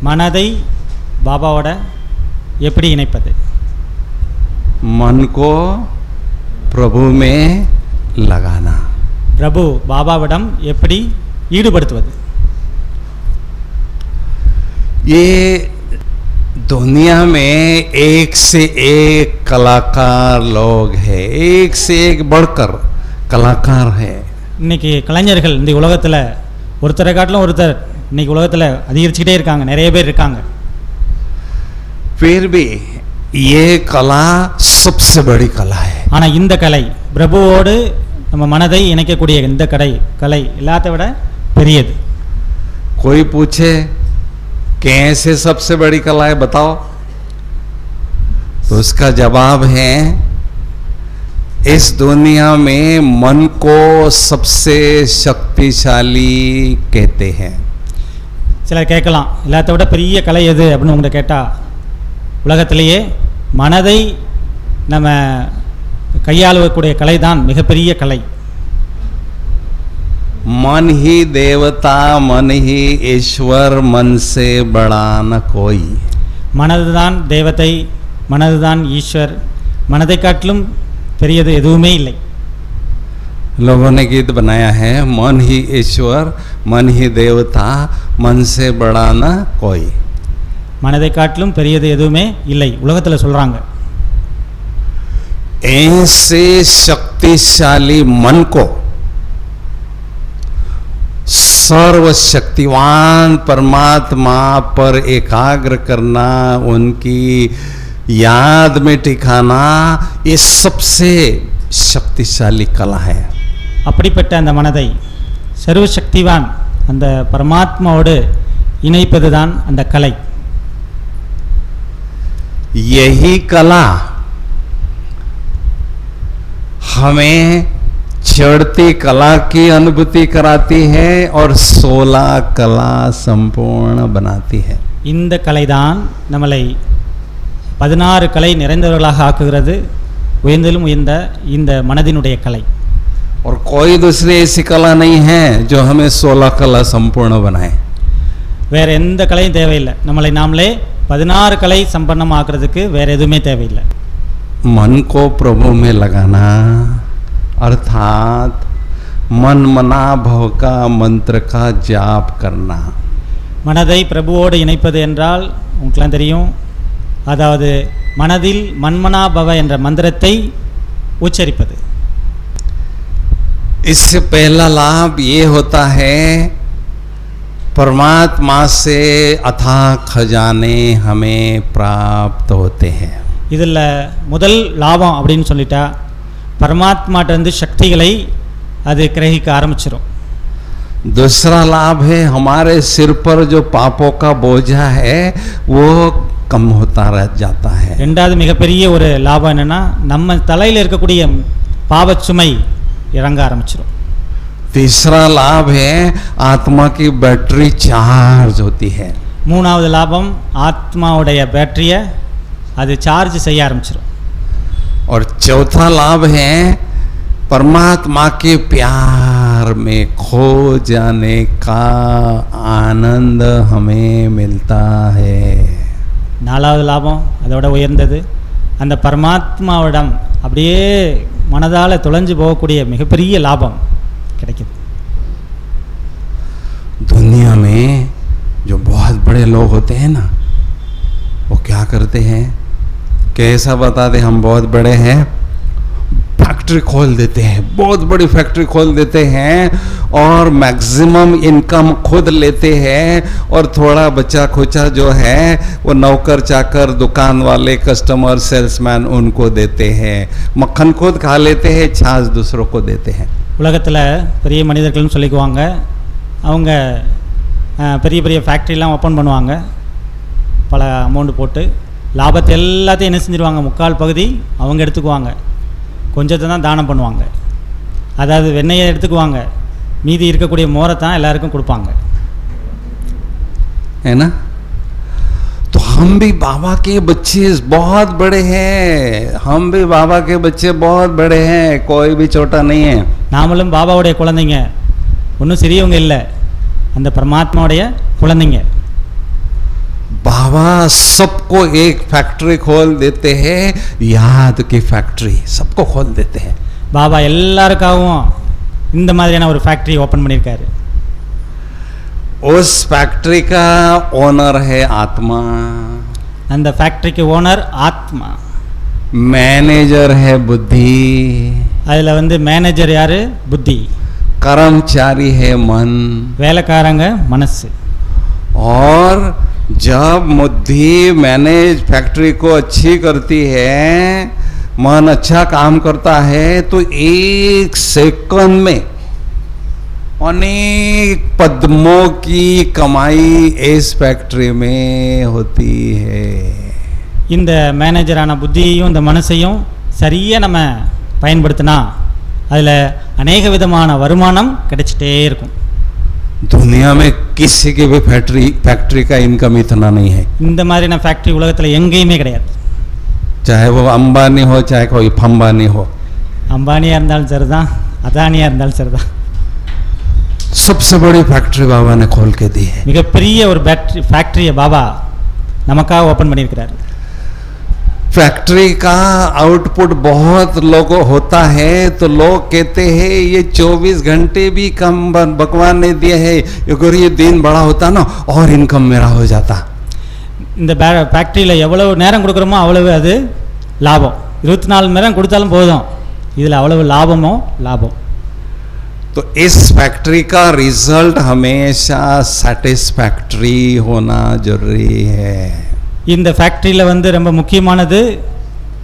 மனதை பாபாவோட எப்படி இணைப்பது? मन को प्रभु में लगाना. பிரபு பாபாவிடம் எப்படி ஈடுபடுத்துவது? ये दुनिया में एक से एक कलाकार लोग हैं, एक से एक बढ़कर कलाकार है. இன்னைக்கு கலைஞர்கள் இந்த உலகத்தில் ஒருத்தரை காட்டிலும் ஒருத்தர் இன்னைக்கு உலகத்தில் அதிகரிச்சுக்கிட்டே இருக்காங்க, நிறைய பேர் இருக்காங்க. फिर भी ये कला सबसे बड़ी कला है. ஆனால் இந்த கலை பிரபுவோடு நம்ம மனதை இணைக்கக்கூடிய இந்த கலை எல்லாத்த விட பெரியது. कोई पूछे कैसे सबसे बड़ी कला है बताओ, तो उसका जवाब है इस दुनिया में मन को सबसे शक्तिशाली कहते हैं. சிலர் கேட்கலாம், எல்லாத்த விட பெரிய கலை எது அப்படின்னு உங்கள்கிட்ட கேட்டால், உலகத்திலேயே மனதை நம்ம கையாளக்கூடிய கலை தான் மிகப்பெரிய கலை. मन ही देवता मन ही ईश्वर, मन से बड़ा न कोई. மனதுதான் தேவதை, மனதுதான் ஈஸ்வர், மனதை காட்டிலும் பெரியது எதுவுமே இல்லை. लोगों ने गीत बनाया है, मन ही ईश्वर मन ही देवता, मन से बड़ा न कोई. மனதை காட்டிலும் பெரியது எதுவுமே இல்லை உலகத்தில் சொல்றாங்க. ऐसे शक्तिशाली मन को सर्वशक्तिवान परमात्मा पर एकाग्र करना, उनकी याद में टिकाना, ये सबसे शक्तिशाली कला है. அப்படிப்பட்ட அந்த மனதை சர்வசக்திவான் அந்த பரமாத்மாவோடு இணைப்பது தான் அந்த கலை. यही कला हमें चढ़ती कला की अनुभूति कराती है और 16 कला संपूर्ण बनाती है. இந்த கலை தான் நம்மளை 16 கலை நிறைந்தவர்களாக ஆக்குகிறது, உயர்ந்திலும் உயர்ந்த இந்த மனதினுடைய கலை. और कोई दूसरी ऐसी कला नहीं है जो हमें 16 कला संपूर्ण बनाए. வேற எந்த கலையும் தேவையில்லை, நம்மளை நாமளே 16 கலை சம்பன்னமாக்குறதுக்கு வேற எதுவுமே தேவையில்லை. मन को प्रभु में लगाना अर्थात मन मना भव का मंत्र का जाप करना. மனதை பிரபுவோடு இணைப்பது என்றால் உங்களுக்குலாம் தெரியும், அதாவது மனதில் மன்மனாபவ என்ற மந்திரத்தை உச்சரிப்பது. इससे पहला लाभ ये होता है परमात्मा से अथाह खजाने हमें प्राप्त होते हैं. இதில் முதல் லாபம் அப்படின்னு சொல்லிட்டா பரமாத்மாட்டிருந்து சக்திகளை அது கிரகிக்க ஆரம்பிச்சிடும். दूसरा लाभ है हमारे सिर पर जो पापों का बोझा है वो कम होता रह जाता है. ரெண்டாவது மிகப்பெரிய ஒரு லாபம் என்னன்னா, நம்ம தலையில் இருக்கக்கூடிய பாவச்சுமை இறங்க ஆரம்பிச்சிடும். तीसरा लाभ है आत्मा की बैटरी चार्ज होती है. மூணாவது லாபம் ஆத்மாவுடைய பேட்டரியை அது சார்ஜ் செய்ய ஆரம்பிச்சிடும். और चौथा लाभ है परमात्मा के प्यार में खो जाने का आनंद हमें मिलता है. நாலாவது லாபம் அதோட உயர்ந்தது, அந்த பரமாத்மாவிடம் அப்படியே மனதால் தொலைஞ்சு போகக்கூடிய மிகப்பெரிய லாபம் கிடைக்குது. दुनिया में जो बहुत बड़े लोग होते हैं ना, वो क्या करते हैं, कैसा बताते हम बहुत बड़े हैं, फैक्ट्री खोल देते हैं, बहुत बड़ी फैक्ट्री खोल देते हैं और मैक्सिमम इनकम खुद लेते हैं और थोड़ा बचा खुचा जो है वो नौकर चाकर दुकान वाले कस्टमर सेल्समैन उनको देते हैं. मक्खन खुद खा लेते हैं, छाछ दूसरों को देते हैं. உலகத்தில் பெரிய மனிதர்கள்னு சொல்லிக்குவாங்க, அவங்க பெரிய பெரிய ஃபேக்ட்ரிலாம் ஓப்பன் பண்ணுவாங்க, பல அமௌண்ட் போட்டு லாபத்தை எல்லாத்தையும் என்ன செஞ்சிருவாங்க, முக்கால் பகுதி அவங்க எடுத்துக்குவாங்க, கொஞ்சத்தை தான் தானம் பண்ணுவாங்க. அதாவது வெண்ணெயை எடுத்துக்குவாங்க, மீதி இருக்கக்கூடிய மோரை தான் எல்லாருக்கும் கொடுப்பாங்க. है ना? तो हम भी बाबा के बच्चे बहुत बड़े हैं, हम भी बाबा के बच्चे बहुत बड़े हैं, कोई भी छोटा नहीं है. நாமளும் பாபாவுடைய குழந்தைங்க, ஒன்றும் சிறியவங்க இல்லை, அந்த பரமாத்மாவுடைய குழந்தைங்க. बाबा सबको एक फैक्ट्री खोल देते हैं, याद की फैक्ट्री सबको खोल देते हैं. பாபா எல்லாருக்காகவும் இந்த மாதிரியான ஒரு ஃபேக்டரி ஓப்பன் பண்ணியிருக்காரு. उस फैक्ट्री का ओनर है आत्मा, அந்த ஃபேக்டரிக்கு ஓனர் ஆத்மா, मैनेजर है बुद्धि, அதில் வந்து மேனேஜர் யார்? புத்தி. कर्मचारी है मन. வேலைக்காரங்க மனசு. और जब बुद्धि मैनेज फैक्ट्री को अच्छी करती है, मन अच्छा काम करता है, तो एक सेकंड में अनेक पद्मों की कमाई इस फैक्ट्री में होती है. இந்த மேனேஜரான புத்தியையும் இந்த மனசையும் சரியாக நம்ம பயன்படுத்தினா அதில் அநேக விதமான வருமானம் கிடைச்சிட்டே இருக்கும். दुनिया में किसी की भी फैक्ट्री का इनकम इतना नहीं है. இந்த மாதிரியான ஃபேக்டரி உலகத்தில் எங்கேயுமே கிடையாது. चाहे वो अंबानी हो, चाहे कोई फंबानी हो, அம்பானியாக இருந்தாலும் சரிதான், அதானியாக இருந்தாலும் சரிதான். सबसे बड़ी फैक्ट्री बाबा ने खोल के दी है. மிகப்பெரிய ஒரு ஃபேக்டரியை பாபா நமக்காக ஓப்பன் பண்ணியிருக்கிறார். फैक्ट्री का आउटपुट बहुत लोगों होता है, तो लोग कहते हैं ये 24 घंटे भी कम भगवान ने दिए है, अगर ये दिन बड़ा होता ना और इनकम मेरा हो जाता. இந்த ஃபேக்ட்ரியில் எவ்வளவு நேரம் கொடுக்குறோமோ அவ்வளவு அது லாபம். 24 மணி நேரம் கொடுத்தாலும் போதும், இதில் அவ்வளவு லாபமோ லாபம். तो इस फैक्ट्री का रिजल्ट हमेशा सैटिस्फैक्ट्री होना जरूरी है. இந்த ஃபேக்ட்ரியில் வந்து ரொம்ப முக்கியமானது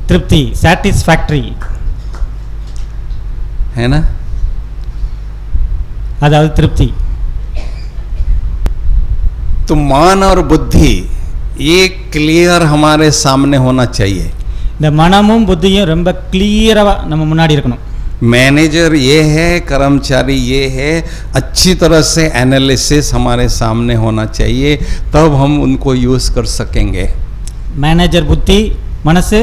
திருப்தி, சாட்டிஸ்ஃபேக்டரி, है ना? அதாவது திருப்தி. तो मन और बुद्धि ये क्लियर हमारे सामने होना चाहिए. இந்த மனமும் புத்தியும் ரொம்ப கிளியராக நம்ம முன்னாடி இருக்கணும். मैनेजर ये है, कर्मचारी ये है, अच्छी तरह से एनालिसिस हमारे सामने होना चाहिए, तब हम उनको यूज़ कर सकेंगे. மேனேஜர் புத்தி, மனசு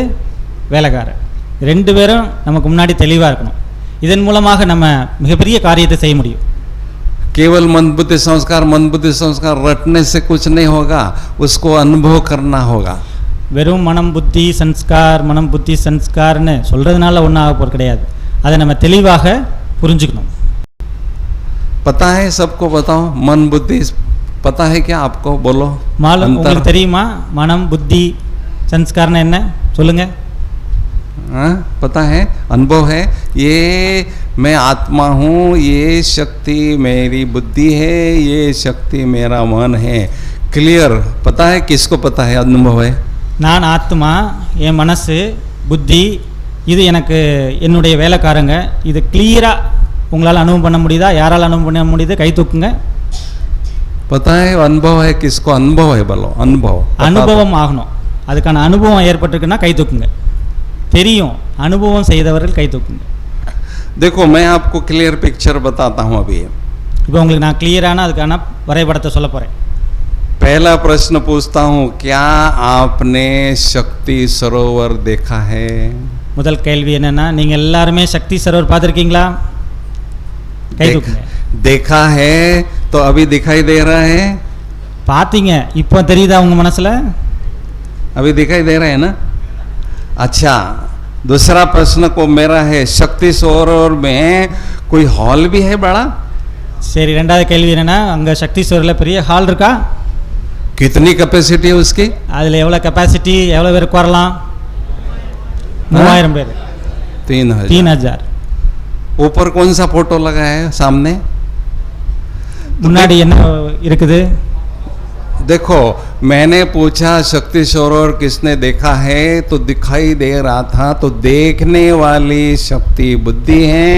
வேலைக்காரர், ரெண்டு பேரும் நமக்கு முன்னாடி தெளிவாக இருக்கணும். இதன் மூலமாக நம்ம மிகப்பெரிய காரியத்தை செய்ய முடியும். केवल मन बुद्धि संस्कार रटने से कुछ नहीं होगा, उसको अनुभव करना होगा. வெறும் மனம் புத்தி சன்ஸ்கார்னு சொல்கிறதுனால ஒன்றும் ஆக போகிறது கிடையாது. அதை நம்ம தெளிவாக புரிஞ்சுக்கணும். पता है सबको? बताओ, मन बुद्धि पता है क्या आपको? बोलो. மாலும் உங்களுக்கு தெரியுமா மனம் புத்தி சன்ஸ்கார்னு என்ன? சொல்லுங்க. पता है, अनुभव है. ये मैं आत्मा हूँ, ये शक्ति मेरी बुद्धि है, ये शक्ति मेरा मन है. क्लियर पता है? किसको पता है? अनुभव है. நான் ஆத்மா, என் மனசு புத்தி, இது எனக்கு என்னுடைய வேலைக்காரங்க. இது கிளியராக உங்களால் அனுபவம் பண்ண முடியுதா? யாரால் அனுபவம் பண்ண முடியுது? கை தூக்குங்க. पता है? अनुभव है. किसको अनुभव है? बोलो. अनुभव, அனுபவம் ஆகணும். அதுக்கான அனுபவம் ஏற்பட்டிருக்குன்னா கை தூக்குங்க. தெரியும் அனுபவம் செய்தவர்கள் கை தூக்குங்க. देखो, मैं आपको क्लियर पिक्चर बताता हूँ अभी. இப்போ உங்களுக்கு நான் கிளியரான அதுக்கான வரைபடத்தை சொல்ல போகிறேன். पहला प्रश्न पूछता हूँ, क्या आपने शक्ति सरोवर देखा है? முதல் கேள்வி என்னன்னா, நீங்கள் எல்லாருமே சக்தி சரோவர் பார்த்துருக்கீங்களா? கை தூக்குங்க. देखा है तो अभी दिखाई दे रहा है? பார்த்தீங்க, இப்போ தெரியுதா உங்கள் மனசில்? अभी दिखाई दे रहा है ना? अच्छा, दूसरा प्रश्न को मेरा है, शक्ति सरोवर में कोई हॉल भी है बड़ा? சரி, ரெண்டாவது கேள்வி என்னன்னா, அங்கே சக்தி சரோவரில் பெரிய ஹால் இருக்கா? कितनी कैपेसिटी है उसकी? அதில் எவ்வளோ கெப்பாசிட்டி, எவ்வளோ பேர் உட்காரலாம்? 3000 பேர். 3000. ऊपर कौन सा फोटो लगा है सामने? முன்னாடி என்ன இருக்குது? देखो, मैंने पूछा शक्ति सरोवर किसने देखा है, तो दिखाई दे रहा था, तो देखने वाली शक्ति बुद्धि है.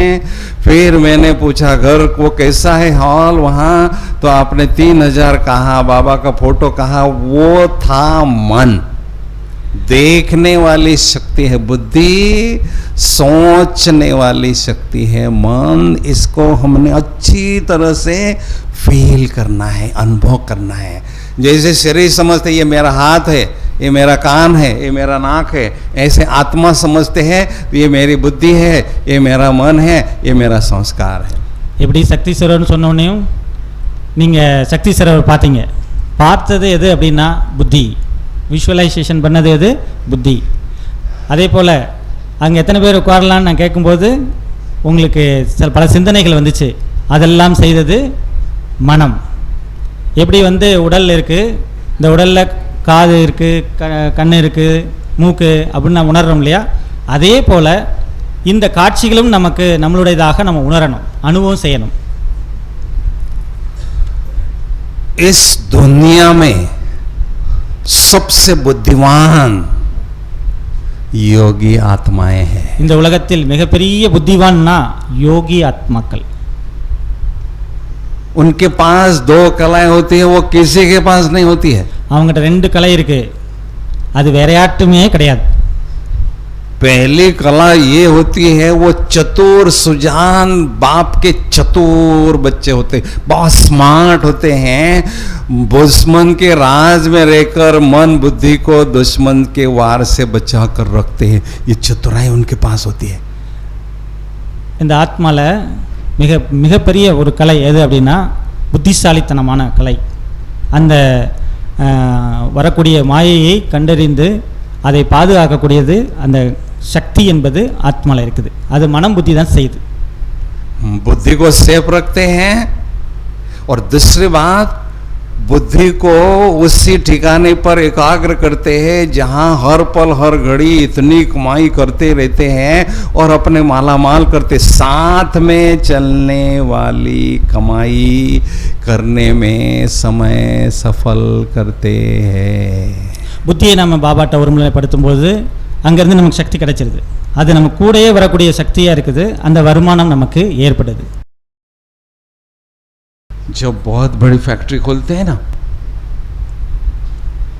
फिर मैंने पूछा घर को कैसा है हॉल वहाँ, तो आपने 3000 कहा, बाबा का फोटो कहा, वो था मन. देखने वाली शक्ति है बुद्धि, सोचने वाली शक्ति है मन. इसको हमने अच्छी तरह से फील करना है, अनुभव करना है. जैसे शरीर समझते ये मेरा हाथ है, ये मेरा कान है, ये मेरा नाक है, ऐसे आत्मा समझते हैं तो ये मेरी बुद्धि है, ये मेरा मन है, ये मेरा संस्कार है. எப்படி சக்தி சரோவர்னு சொன்னோடனையும் நீங்கள் சக்தி சரோவர் பார்த்தீங்க. பார்த்தது எது அப்படின்னா புத்தி. விஷுவலைசேஷன் பண்ணது எது? புத்தி. அதே போல் அங்கே எத்தனை பேர் உட்காரலான்னு நான் கேட்கும்போது உங்களுக்கு பல சிந்தனைகள் வந்துச்சு. அதெல்லாம் செய்தது மனம். எப்படி உடல் இருக்குது, இந்த உடலில் காது இருக்குது, கண் இருக்குது, மூக்கு அப்படின்னு நான் உணர்றோம் இல்லையா? அதே போல் இந்த காட்சிகளும் நமக்கு நம்மளுடையதாக நம்ம உணரணும், அனுபவம் செய்யணும். इस दुनिया में सबसे बुद्धिमान योगी आत्माएं हैं. இந்த உலகத்தில் மிகப்பெரிய புத்திவான்னா யோகி ஆத்மாக்கள். उनके पास 2 कलाएं होती है, वो किसी के पास नहीं होती है. அவங்ககிட்ட 2 கலை இருக்கு, அது வேற யார்ட்டுமே கிடையாது. पहली कला ये होती है, वो चतुर सुजान बाप के चतुर बच्चे होते, बहुत स्मार्ट होते हैं. दुश्मन के राज में रहकर मन बुद्धि को दुश्मन के वार से बचा कर रखते हैं. ये चतुराई उनके पास होती है. இந்த ஆத்மால மிகப்பெரிய ஒரு கலை எது அப்படின்னா புத்திசாலித்தனமான கலை. அந்த வரக்கூடிய மாயையை கண்டறிந்து அதை பாதுகாக்கக்கூடியது அந்த சக்தி என்பது ஆத்மால இருக்குது. அது மனம் புத்தி தான் செய்யுது. बुद्धि को सेफ रखते हैं. और दूसरी बात, बुद्धि को उसी ठिकाने पर एकाग्र करते हैं जहां हर पल हर घड़ी इतनी कमाई करते रहते हैं और अपने मालामाल करते, साथ में चलने वाली कमाई करने में समय सफल करते हैं. புத்தியை நம்ம பாபாட்ட ஒருமுறைப்படுத்தும் போது அங்கேருந்து நமக்கு சக்தி கிடைச்சிருது. அது நம்ம கூடயே வரக்கூடிய சக்தியாக இருக்குது. அந்த வருமானம் நமக்கு ஏற்படுது. जब बहुत बड़ी फैक्ट्री खोलते हैं ना,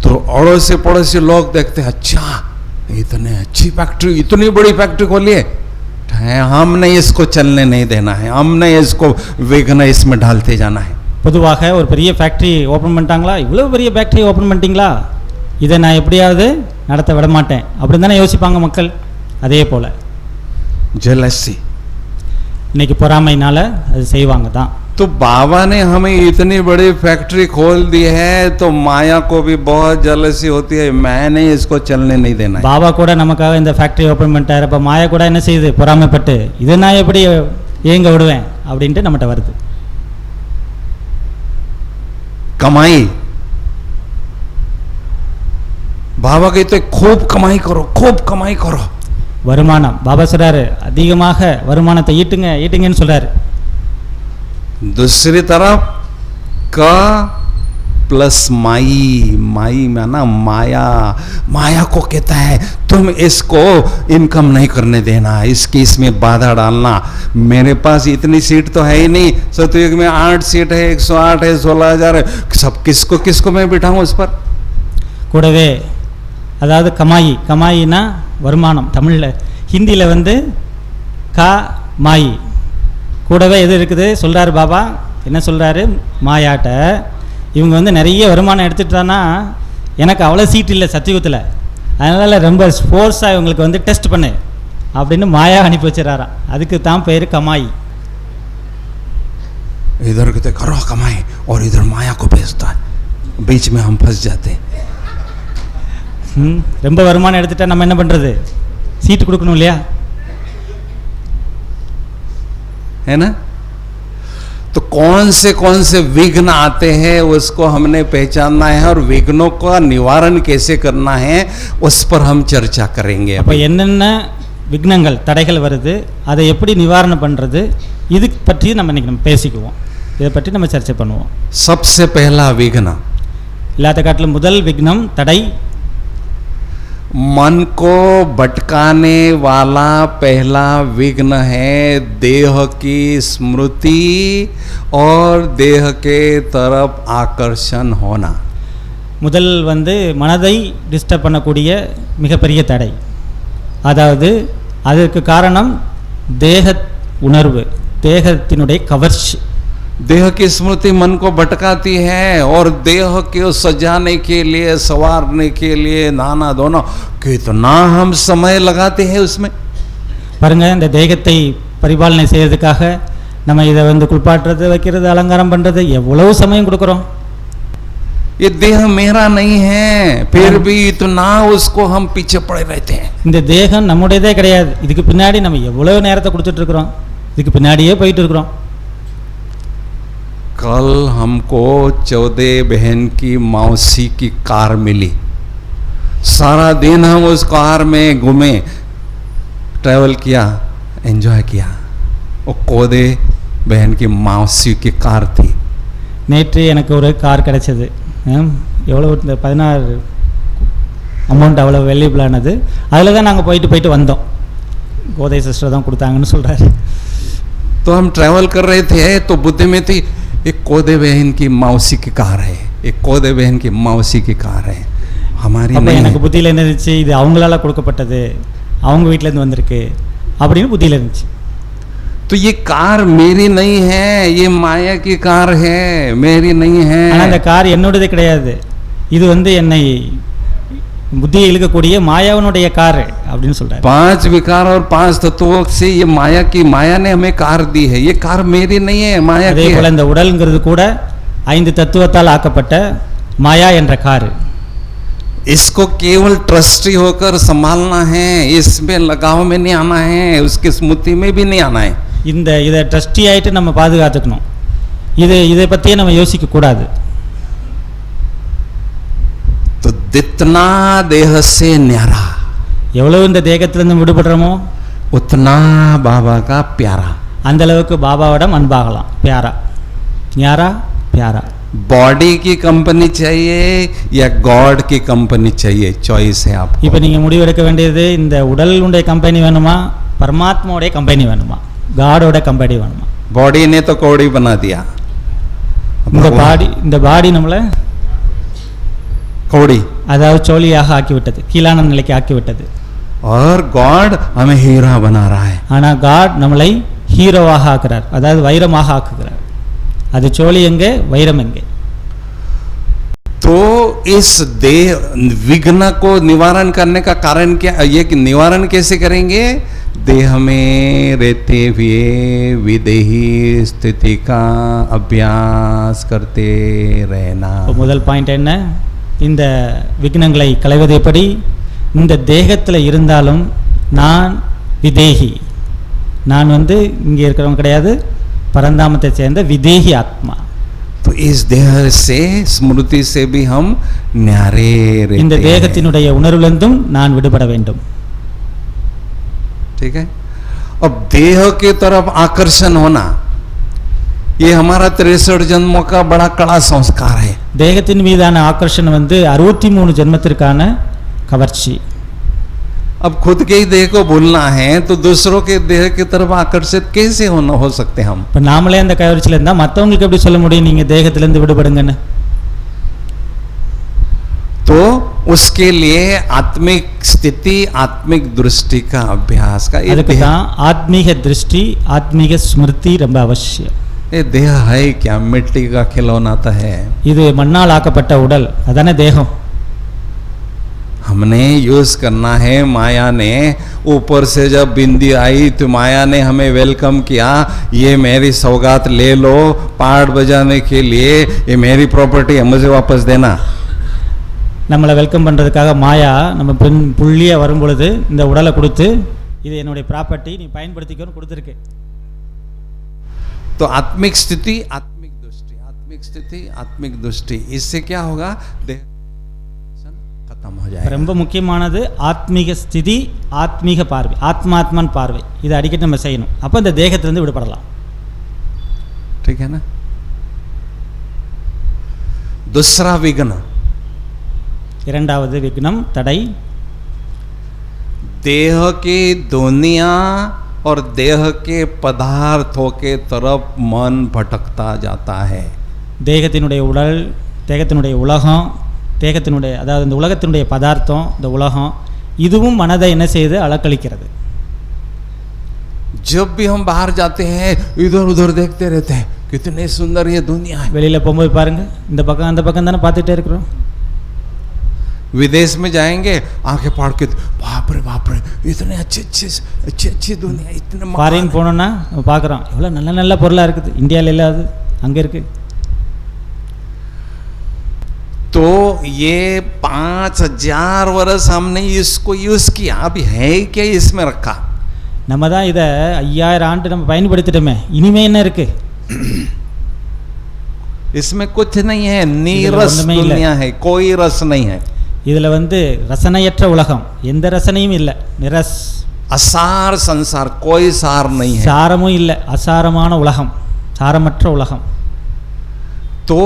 तो अड़ोसी पड़ोसी लोग देखते हैं, अच्छा इतने अच्छी फैक्ट्री, इतनी बड़ी फैक्ट्री खोली है, हमने इसको चलने नहीं देना है, हमने इसको विघ्न इसमें डालते जाना है. பொதுவாக ஒரு பெரிய ஃபேக்ட்ரி ஓப்பன் பண்ணிட்டாங்களா, இவ்வளோ பெரிய ஃபேக்ட்ரி ஓப்பன் பண்ணிட்டீங்களா, இதை நான் எப்படியாவது நடத்த விட மாட்டேன் அப்படின்னு தானே யோசிப்பாங்க மக்கள். அதே போல் जेलसी, இன்னைக்கு பொறாமைனால அது செய்வாங்க தான். तो बाबा ने हमें इतनी बड़ी फैक्ट्री खोल दी है, तो माया को भी बहुत जेलसी होती है, मैंने इसको चलने नहीं देना है. பாபா கூட நமக்காக இந்த ஃபேக்ட்ரி ஓப்பன் பண்ணிட்டாரு. அப்போ மாயா கூட என்ன செய்யுது? பொறாமைப்பட்டு இதை நான் எப்படி ஏங்க விடுவேன் அப்படின்ட்டு நம்மகிட்ட வருது. कमाई, बाबा कहते खूब कमाई करो, खूब कमाई करो. வருமானம், பாபா சொல்றாரு அதிகமாக வருமானத்தை ஈட்டுங்கன்னு சொல்றாரு. दूसरी तरफ का प्लस माई, माई में ना माया, माया को कहता है तुम इसको इनकम नहीं करने देना, इसकी इसमें बाधा डालना. मेरे पास इतनी सीट तो है ही नहीं, सतयुग में 8 सीट है, 108 है, 16,000 है, सब किसको मैं बिठाऊं उस पर. கூடவே அதாவது கமாயினா வருமானம், தமிழில், ஹிந்தியில் கா மாயி, கூடவே எது இருக்குது சொல்கிறாரு பாபா. என்ன சொல்கிறாரு? மாயாட்ட இவங்க நிறைய வருமானம் எடுத்துட்டானா எனக்கு அவ்வளோ சீட் இல்லை சத்தியுகத்தில், அதனால் ரொம்ப ஃபோர்ஸாக இவங்களுக்கு டெஸ்ட் பண்ணு அப்படின்னு மாயா அனுப்பி வச்சிடறாராம். அதுக்கு தான் பேர் கமாயி. इधर कहते करो कमाई और इधर माया को भेजता है, बीच में हम फंस जाते हैं. ரொம்ப வருமானம் எடுத்துட்டா நம்ம என்ன பண்ணுறது? சீட்டு கொடுக்கணும் இல்லையா? है ना? तो कौन से विघ्न आते हैं उसको हमने पहचानना है और विघ्नों का निवारण कैसे करना है उस पर हम चर्चा करेंगे. அப்போ என்னென்ன விக்னங்கள் தடைகள் வருது, அதை எப்படி நிவாரணம் பண்ணுறது, இது பற்றி நம்ம இன்னைக்கு பேசிக்குவோம். இதை பற்றி நம்ம சர்ச்சை பண்ணுவோம். सबसे पहला विघ्न, எல்லாத்த காட்டிலும் முதல் விக்னம் தடை, मन को भटकाने वाला पहला विघ्न है देह की स्मृति और देह के तरफ आकर्षण होना. முதல் மனதை டிஸ்டர்ப் பண்ணக்கூடிய மிகப்பெரிய தடை. அதாவது அதற்கு காரணம் தேக உணர்வு, தேகத்தினுடைய கவர்ச்சி. देह की स्मृति मन को भटकाती है और देह को सजाने के लिए, संवारने के लिए, नाना दोनों कितना हम समय लगाते हैं उसमें. பாருங்க, இந்த தேகத்தை பரிபாலனை செய்யறதுக்காக நம்ம இதை குளிப்பாட்டுறது, வைக்கிறது, அலங்காரம் பண்ணுறது எவ்வளவு சமயம் கொடுக்குறோம். ये देह मेरा नहीं है, फिर भी इतना उसको हम पीछे पड़े रहते हैं. இந்த தேகம் நம்முடையதே கிடையாது. இதுக்கு பின்னாடி நம்ம எவ்வளவு நேரத்தை கொடுத்துட்டு இருக்கிறோம், இதுக்கு பின்னாடியே போயிட்டு இருக்கிறோம். कल हमको 14 बहन की मौसी की कार मिली. सारा दिन हम उस कार में घूमे, ट्रैवल किया, एंजॉय किया. वो 14 बहन की मौसी की कार थी. நேற்று எனக்கு ஒரு கார் கிடைச்சது. எவ்வளோ இந்த 16 அமௌண்ட் அவ்வளோ வேல்யூபிள் ஆனது. அதில் தான் நாங்கள் போயிட்டு வந்தோம். கோதை சிஸ்டர் தான் கொடுத்தாங்கன்னு சொல்கிறாரு. तो हम ट्रैवल कर रहे थे तो बुद्धि में थी एक कोदे बहन की मौसी की कार है, एक कोदे बहन की मौसी की कार है, हमारी नहीं. எனக்கு புத்தியில் என்ன இருந்துச்சு, இது அவங்களால கொடுக்கப்பட்டது, அவங்க வீட்டிலேருந்து வந்திருக்கு அப்படின்னு புத்தியில் இருந்துச்சு. तो ये कार मेरी नहीं है, ये माया की कार है, मेरी नहीं है. ஆனால் அந்த கார் என்னோடது கிடையாது, இது வந்து என்னை புத்தியை இழுக்கக்கூடிய மாயாவனுடைய கார் அப்படின்னு சொல்றாரு. 5 विकार और 5 तत्वों से ये माया ने हमें कार दी है, ये कार मेरी नहीं है, माया की அதே போல है. இந்த உடல்ங்கிறது கூட 5 தத்துவத்தால் ஆக்கப்பட்ட மாயா என்ற கார். इसको केवल ट्रस्टी होकर संभालना है, इसमें लगाव में नहीं आना है, उसकी स्मृति में भी नहीं आना है. இதை ட்ரஸ்டி ஆகிட்டு நம்ம பாதுகாத்துக்கணும். இதை பற்றியே நம்ம யோசிக்க கூடாது. तो जितना देह से न्यारा, எவ்வளவு இந்த தேகத்திலிருந்து விடுபடுறோமோ उतना बाबा का प्यारा. அந்த அளவுக்கு பாபாவிடம் அன்பாகலாம். प्यारा न्यारा प्यारा. बॉडी की कंपनी चाहिए या गॉड की कंपनी चाहिए, चॉइस है आपको. இப்போ நீங்கள் முடிவெடுக்க வேண்டியது, இந்த உடலுடைய கம்பெனி வேணுமா, பரமாத்மாவுடைய கம்பெனி வேணுமா, காடோட கம்பெனி வேணுமா. बॉडी ने तो कौड़ी बना दिया, இந்த பாடி நம்மளை कौड़ी, அதாவது சோழியாக ஆக்கிவிட்டது, கீழான நிலைக்கு ஆக்கிவிட்டது. और गॉड हमें हीरा बना रहा है. ஆனால் காட் நம்மளை ஹீரோவாக ஆக்குறார், அதாவது வைரமாக ஆக்குகிறார். அது சோழி எங்கே, வைரம் எங்கே. तो इस देह विघ्न को निवारण करने का कारण क्या, ये निवारण कैसे करेंगे? देह में रहते हुए विदेही स्थिति का अभ्यास करते रहना. முதல் பாயிண்ட் என்ன, இந்த விக்னங்களை களைவது எப்படி. இந்த தேகத்தில் இருந்தாலும் நான் விதேகி, நான் வந்து இங்கே இருக்கிறவங்க கிடையாது, பரந்தாமத்தை சேர்ந்த விதேகி ஆத்மா. तो इस देह से स्मृति से भी हम न्यारे रहते இந்த தேகத்தினுடைய உணர்விலிருந்தும் நான் விடுபட வேண்டும். ठीक है. अब देह की तरफ आकर्षण होना, ये हमारा 63 जन्मों का बड़ा कड़ा संस्कार है. தேகத்தின் மீதான ஆக்கர்ஷணம் வந்து 63 ஜென்மத்திற்கான கவர்ச்சி. अब खुद के ही देह को भूलना है तो दूसरों के देह की तरफ आकर्षित कैसे हो सकते हम? இப்போ நாமளே அந்த கவர்ச்சியில் இருந்தால் மற்றவங்களுக்கு எப்படி சொல்ல முடியும் நீங்கள் தேகத்திலேருந்து விடுபடுங்கன்னு? तो उसके लिए आत्मिक स्थिति, आत्मिक दृष्टि का अभ्यास का, அதுக்கு தான் ஆத்மீக திருஷ்டி, ஆத்மீக ஸ்மிருதி ரொம்ப அவசியம். ये देह है क्या, मिट्टी का खिलौना तो है. இது மண்ணால் ஆக்கப்பட்ட உடல், அதானே தேகம். हमने यूज करना है. माया ने ऊपर से जब बिंदी आई तो माया ने हमें वेलकम किया, ये मेरी सौगात ले लो पाठ बजाने के लिए, ये मेरी प्रॉपर्टी है, मुझे वापस देना. நம்மளை வெல்கம் பண்ணுறதுக்காக மாயா நம்ம புள்ளியாக வரும் பொழுது இந்த உடலை கொடுத்து, இது என்னுடைய ப்ராப்பர்ட்டி, நீ பயன்படுத்திக்கணும்னு கொடுத்துருக்கு. तो आत्मिक स्थिति, आत्मिक दृष्टि, आत्मिक स्थिति, आत्मिक दृष्टि, इससे क्या होगा, देह खत्म हो जाएगा. ரொம்ப முக்கியமானது ஆத்மீக ஸ்திதி, ஆத்மீக பார்வை, ஆத்மாத்மன் பார்வை. இதை அடிக்கடி நம்ம செய்யணும். அப்போ இந்த தேகத்திலிருந்து விடுபடலாம். ठीक है ना. दूसरा विघ्न, இரண்டாவது விக்னம், தடை. देह की दुनिया और देह के पदार्थों के तरफ मन भटकता जाता है. தேகத்தினுடைய உடல், தேகத்தினுடைய உலகம், தேகத்தினுடைய அதாவது இந்த உலகத்தினுடைய பதார்த்தம், இந்த உலகம், இதுவும் மனதை என்ன செய்து அலக்களிக்கிறது. जब भी हम बाहर जाते हैं इधर उधर देखते रहते हैं, कितने सुंदर ये दुनिया है. வெளியில் போகும்போது பாருங்க, இந்த பக்கம் அந்த பக்கம் தானே பார்த்துட்டே இருக்கிறோம். विदेश में जाएंगे, आंखें फाड़ के बाप रे इतने अच्छी दुनिया, इतने ஃபாரின் போனோன்னா நம்ம பார்க்குறோம், எவ்வளோ நல்ல நல்ல பொருளாக இருக்குது, இந்தியாவில் இல்லாது அங்கே இருக்குது. तो तो ये 5000 वर्ष हमने इसको यूज किया, अभी है क्या इसमें रखा? நம்ம தான் இதை 5000 ஆண்டு நம்ம பயன்படுத்திட்டோமே, இனிமே என்ன இருக்கு? इसमें कुछ नहीं है, नीरस दुनिया है, कोई रस नहीं है. இதில் ரசனையற்ற உலகம், எந்த ரசனையும் இல்லை, நிரஸ். असार संसार, कोई सार नहीं है. சாரமும் இல்லை, அசாரமான உலகம், சாரமற்ற உலகம். तो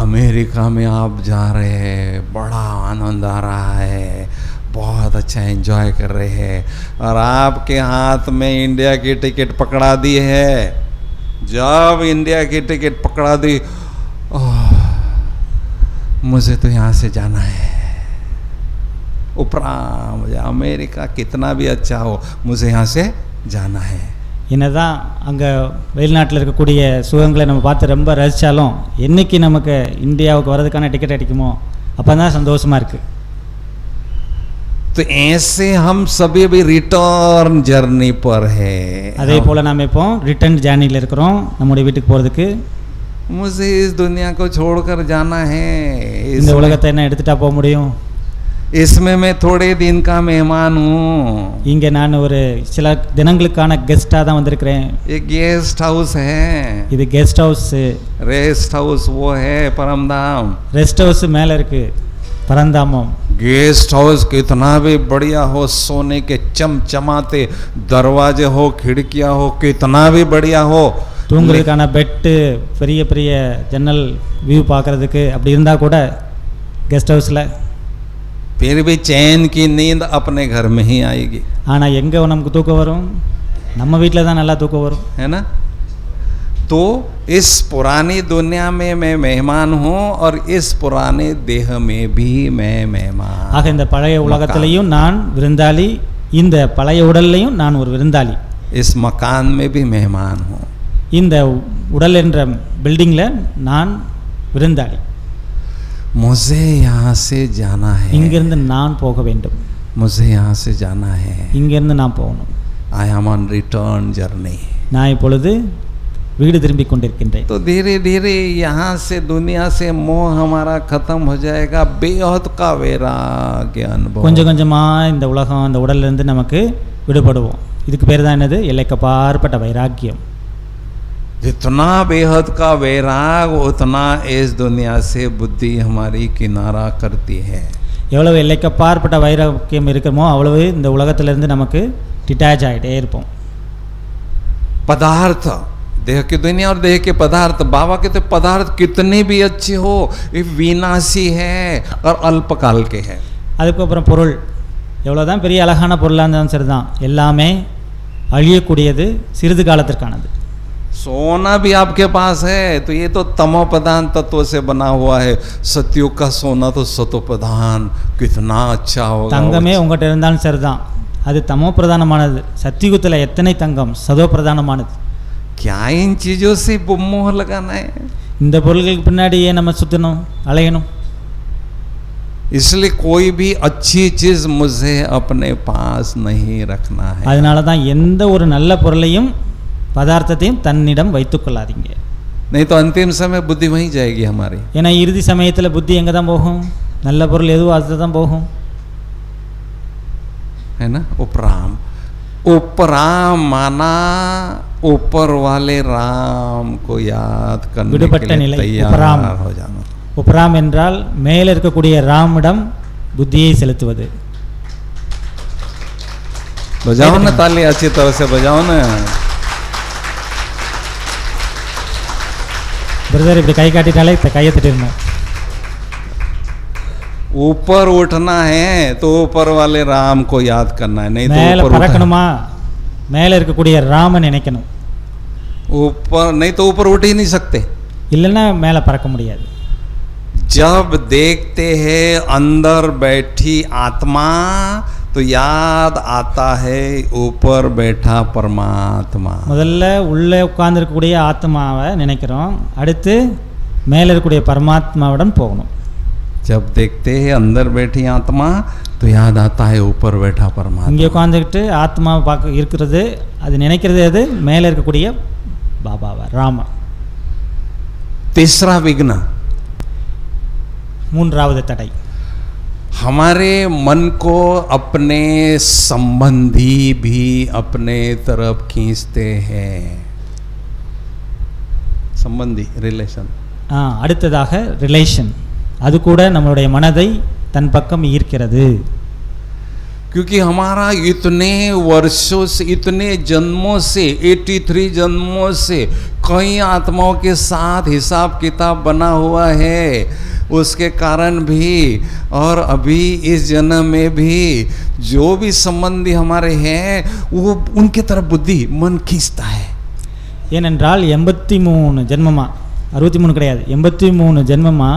अमेरिका में आप जा रहे हैं, बड़ा आनंद आ रहा है, बहुत अच्छा एंजॉय कर रहे हैं, और आपके हाथ में इंडिया की टिकट पकड़ा दी है. जब इंडिया की टिकट पकड़ा दी, मुझे तो यहाँ से जाना है, उपरा मुझे अमेरिका कितना भी अच्छा हो, मुझे यहाँ से जाना है. என்னதான் அங்கே வெளிநாட்டில் இருக்கக்கூடிய சுகங்களை நம்ம பார்த்து ரொம்ப ரசித்தாலும் என்றைக்கு நமக்கு இந்தியாவுக்கு வர்றதுக்கான டிக்கெட் அடிக்குமோ அப்போ தான் சந்தோஷமாக இருக்குது. तो ऐसे हम सभी भी रिटर्न जर्नी पर है. அதே போல் நாம் இப்போ ரிட்டர்ன் ஜேர்னியில் இருக்கிறோம் நம்முடைய வீட்டுக்கு போகிறதுக்கு. मुझे इस दुनिया को छोड़कर जाना है. இந்த உலகத்தை என்ன எடுத்துட்டா போக முடியும்? इसमें मैं थोड़े दिन का मेहमान हूँ. இங்கே நான் ஒரு சில தினங்களுக்கான கெஸ்ட்டாக தான் வந்திருக்கிறேன். ये गेस्ट हाउस है. இது கெஸ்ட் ஹவுஸு. रेस्ट हाउस वो है परमधाम. ரெஸ்ட் ஹவுஸ் மேலே இருக்குது, பரந்தாமம். गेस्ट हाउस कितना भी बढ़िया हो, सोने के चमचमाते दरवाजे हो, खिड़कियाँ हो, कितना भी बढ़िया हो, தூங்குறதுக்கான பெட்டு, பெரிய பெரிய ஜன்னல் வியூ பார்க்குறதுக்கு அப்படி இருந்தால் கூட கெஸ்ட் ஹவுஸில் फिर भी चैन की नींद अपने घर में ही आएगी. ஆனால் எங்கே நமக்கு தூக்கம் வரும்? நம்ம வீட்டில் தான் நல்லா தூக்கம் வரும், है ना? तो इस पुरानी दुनिया में मैं मेहमान हूँ, और इस पुराने देह में भी मैं मेहमान. ஆக இந்த பழைய உலகத்திலையும் நான் விருந்தாளி, இந்த பழைய உடல்லையும் நான் ஒரு விருந்தாளி. इस मकान में भी मेहमान हूँ. இந்த உடல் என்ற பில்டிங்கில் நான் விருந்தாளி. मुझे यहाँ से जाना है. இங்கிருந்து நான் போக வேண்டும், मुझे यहाँ से जाना है. இங்கிருந்து நான் போகணும். I am on return journey. நான் இப்பொழுது வீடு திரும்பி கொண்டிருக்கின்றேன். तो धीरे धीरे यहाँ से दुनिया से मोह हमारा खत्म हो जाएगा. बेहद का वैराग्य अनुभव. கொஞ்சம் கொஞ்சமாக இந்த உலகம், இந்த உடல்லேருந்து நமக்கு விடுபடுவோம். இதுக்கு பேர் தான் என்னது? எல்லைக்கப்பாற்பட்ட வைராக்கியம். जितना बेहद का वैराग, उतना इस दुनिया से बुद्धि हमारी किनारा करती है. எவ்வளவு எல்லைக்கப்பாற்பட்ட வைராக்கியம் இருக்குமோ அவ்வளவு இந்த உலகத்திலிருந்து நமக்கு டிட்டாச் ஆகிட்டே இருப்போம். पदार्थ, देह की दुनिया और देह के पदार्थ, बाबा कहते पदार्थ कितने भी अच्छे हो, ये विनाशी है और अल्पकाल के है. அதுக்கப்புறம் பொருள் எவ்வளோதான் பெரிய அழகான பொருளாக இருந்தாலும் சரிதான், எல்லாமே அழியக்கூடியது, சிறிது காலத்திற்கானது. सोना भी आपके पास है, तो ये तो तमो प्रधान तत्व से बना हुआ है. सत्युग का सोना तो सतो प्रधान, कितना अच्छा होगा. தங்கமே உங்கள்கிட்ட இருந்தாலும் சரிதான், அது தமோ பிரதானமானது. சத்தியுகத்தில் எத்தனை தங்கம் சதோ பிரதானமானது. क्या इन चीजों से मोह लगाना है? இந்த பொருள்களுக்கு பின்னாடியே நம்ம சுற்றணும், அலையணும். इसलिए कोई भी अच्छी चीज मुझे अपने पास नहीं रखना है. அதனால தான் எந்த ஒரு நல்ல பொருளையும் பதார்த்தத்தையும் தன்னிடம் வைத்துக் கொள்ளாதீங்க. नहीं तो अंतिम समय बुद्धि वहीं जाएगी हमारी. ஏன்னா இறுதி சமயத்தில் புத்தி எங்கே தான் போகும்? நல்ல பொருள் எதுவும் அது தான் போகும். है ना? उपराम, उपराम माना ऊपर वाले राम को याद करने के लिए तैयार हो जाना. उपराम என்றால் மேலே இருக்கக்கூடிய ராமிடம் புத்தியை செலுத்துவது. बजाओ ना ताली, अच्छी तरह से बजाओ ना. பிரதர் இப்படி கை காட்டிட்டாலே கையை தட்டிடணும். ऊपर उठना है तो ऊपर वाले राम को याद करना है. नहीं மேலே तो ऊपर பறக்கணுமா, மேலே இருக்கக்கூடிய ராமன் நினைக்கணும். ऊपर नहीं तो ऊपर उठ ही नहीं सकते. இல்லைன்னா மேலே பறக்க முடியாது. जब देखते हैं अंदर बैठी आत्मा, तो याद आता है ऊपर बैठा परमात्मा. முதல்ல உள்ளே உட்கார்ந்துருக்கக்கூடிய ஆத்மாவை நினைக்கிறோம், அடுத்து மேலே இருக்கக்கூடிய பரமாத்மாவுடன் போகணும். जब देखते हैं अंदर बैठी आत्मा, तो याद आता है ऊपर बैठा परमात्मा. இங்கே உட்காந்துக்கிட்டு ஆத்மாவை பார்க்க இருக்கிறது, அது நினைக்கிறது அது மேலே இருக்கக்கூடிய பாபாவை, ராம. तीसरा विघ्न, மூன்றாவது தடை हमारे मन को अपने संबंधी भी अपने तरफ खींचते हैं. संबंधी रिलेशन. அடுத்ததாக ரிலேஷன், அது கூட நம்மளுடைய மனதை தன் பக்கம் ஈர்க்கிறது. क्योंकि हमारा इतने वर्षों से, इतने जन्मों से, 83 जन्मों से कई आत्माओं के साथ हिसाब किताब बना हुआ है, उसके कारण भी और अभी इस जन्म में भी जो भी संबंधी हमारे हैं वो उनके तरफ बुद्धि मन खींचता है. ஏனென்றால் 83 ஜென்மமா, 63 கிடையாது, 83 ஜென்மமா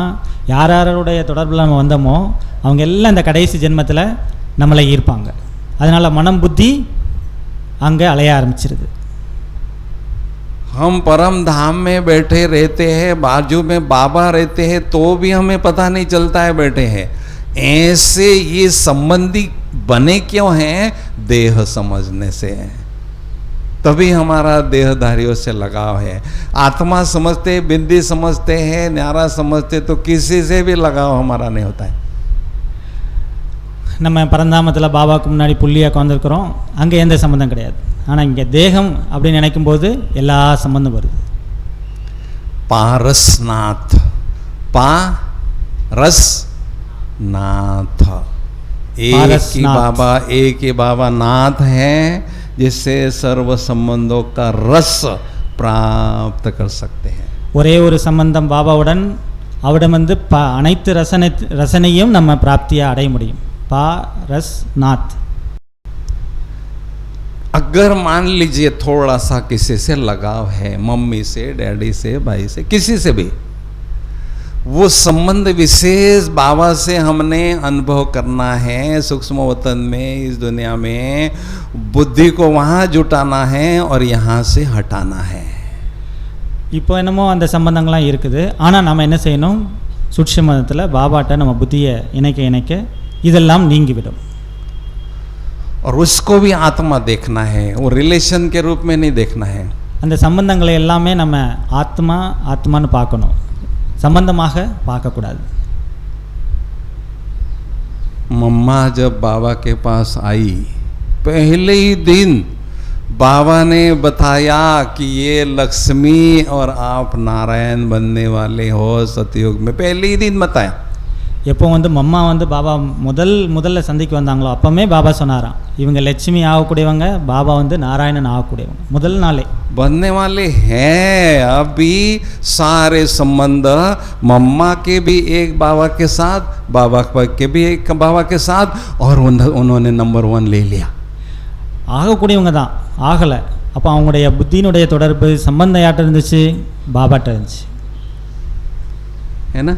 யார் யாருடைய தொடர்பில் நம்ம வந்தோமோ அவங்க எல்லாம் இந்த கடைசி ஜென்மத்தில் நம்மளை ஈர்ப்பாங்க. அதனால் மனம் புத்தி அங்கே அலைய ஆரம்பிச்சிருது. हम परम धाम में बैठे रहते हैं, बाजू में बाबा रहते हैं, तो भी हमें पता नहीं चलता है बैठे हैं. ऐसे ये संबंधी बने क्यों हैं? देह समझने से. तभी हमारा देहधारियों से लगाव है. आत्मा समझते, बिंदी समझते हैं, न्यारा समझते तो किसी से भी लगाव हमारा नहीं होता है. நம்ம பரந்தாமத்தில் பாபாவுக்கு முன்னாடி புள்ளியாக உட்காந்துருக்குறோம், அங்கே எந்த சம்மந்தம் கிடையாது. ஆனால் இங்கே தேகம் அப்படின்னு நினைக்கும் போது எல்லா சம்பந்தம் வருது. पारसनाथ, पारसनाथ, एक ही बाबा नाथ है जिससे सर्व संबंधों का रस प्राप्त कर सकते हैं. ஒரே ஒரு சம்பந்தம் பாபாவுடன், அவரிடம் வந்து அனைத்து ரசனையும் நம்ம பிராப்தியாக அடைய முடியும். पारसनाथ. अगर मान लीजिए थोड़ा सा किसी से लगाव है, मम्मी से, डैडी से, भाई से, किसी से भी, वो संबंध विशेष बाबा से हमने अनुभव करना है. सूक्ष्म वतन में, इस दुनिया में बुद्धि को वहाँ जुटाना है और यहाँ से हटाना है. இப்போ என்னமோ அந்த சம்பந்தங்கள்லாம் இருக்குது, ஆனால் நம்ம என்ன செய்யணும்? சூட்சுமத்தில் பாபாட்ட நம்ம புத்தியை இணைக்க இதெல்லாம் நீங்கிவிடும். और उसको भी आत्मा देखना है, वो रिलेशन के रूप में नहीं देखना है. அந்த சம்பந்தங்களை எல்லாமே நம்ம ஆத்மான்னு பார்க்கணும், சம்பந்தமாக பார்க்கக்கூடாது. मम्मा जब बाबा के पास आई, पहले ही दिन बाबा ने बताया कि ये लक्ष्मी और आप नारायण बनने वाले हो सतयुग में. पहले ही दिन बताया. எப்போ வந்து மம்மா வந்து பாபா முதல்ல சந்திக்கு வந்தாங்களோ அப்போமே பாபா சொன்னாராம், இவங்க லட்சுமி ஆகக்கூடியவங்க, பாபா வந்து நாராயணன் ஆகக்கூடியவங்க. முதல் நாளே बनने वाले हैं. अभी सारे संबंध मम्मा के भी एक बाबा के साथ, बाबा के भी एक बाबा के साथ, और उन्होंने नंबर 1 ले लिया. ஆகக்கூடியவங்க தான், ஆகலை. அப்போ அவங்களுடைய புத்தியினுடைய தொடர்பு சம்பந்தம் யார்கிட்ட இருந்துச்சு? பாபாட்ட இருந்துச்சு. है ना?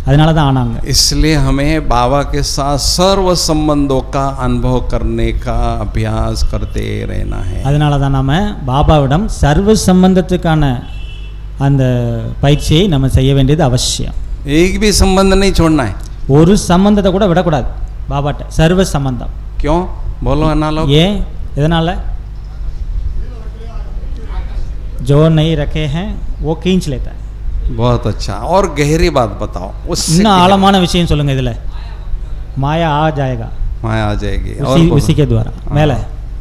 அதனால தான் ஆனாங்க. इसलिए हमें बाबा के साथ सर्व संबंधों का अनुभव करने का अभ्यास करते रहना है. அதனால தான் நாம பாபாவிடம் சர்வ சம்பந்தத்துக்கான அந்த பயிற்சியை நம்ம செய்ய வேண்டியது அவசியம். एक भी संबंध नहीं छोड़ना है. ஒரு சம்பந்தத்தை கூட விடக்கூடாது பாபாட்ட. சர்வ சம்பந்தம். क्यों? बोलो ना लोग. ஏன்? எதனால? जो नहीं रखे हैं वो खींच लेता है. बहुत अच्छा. और गहरी बात बताओ. இன்னும் ஆழமான விஷயம் சொல்லுங்க. இதுல மாயா आ जाएगा. माया आ जाएगी. उसी के द्वारा. மேல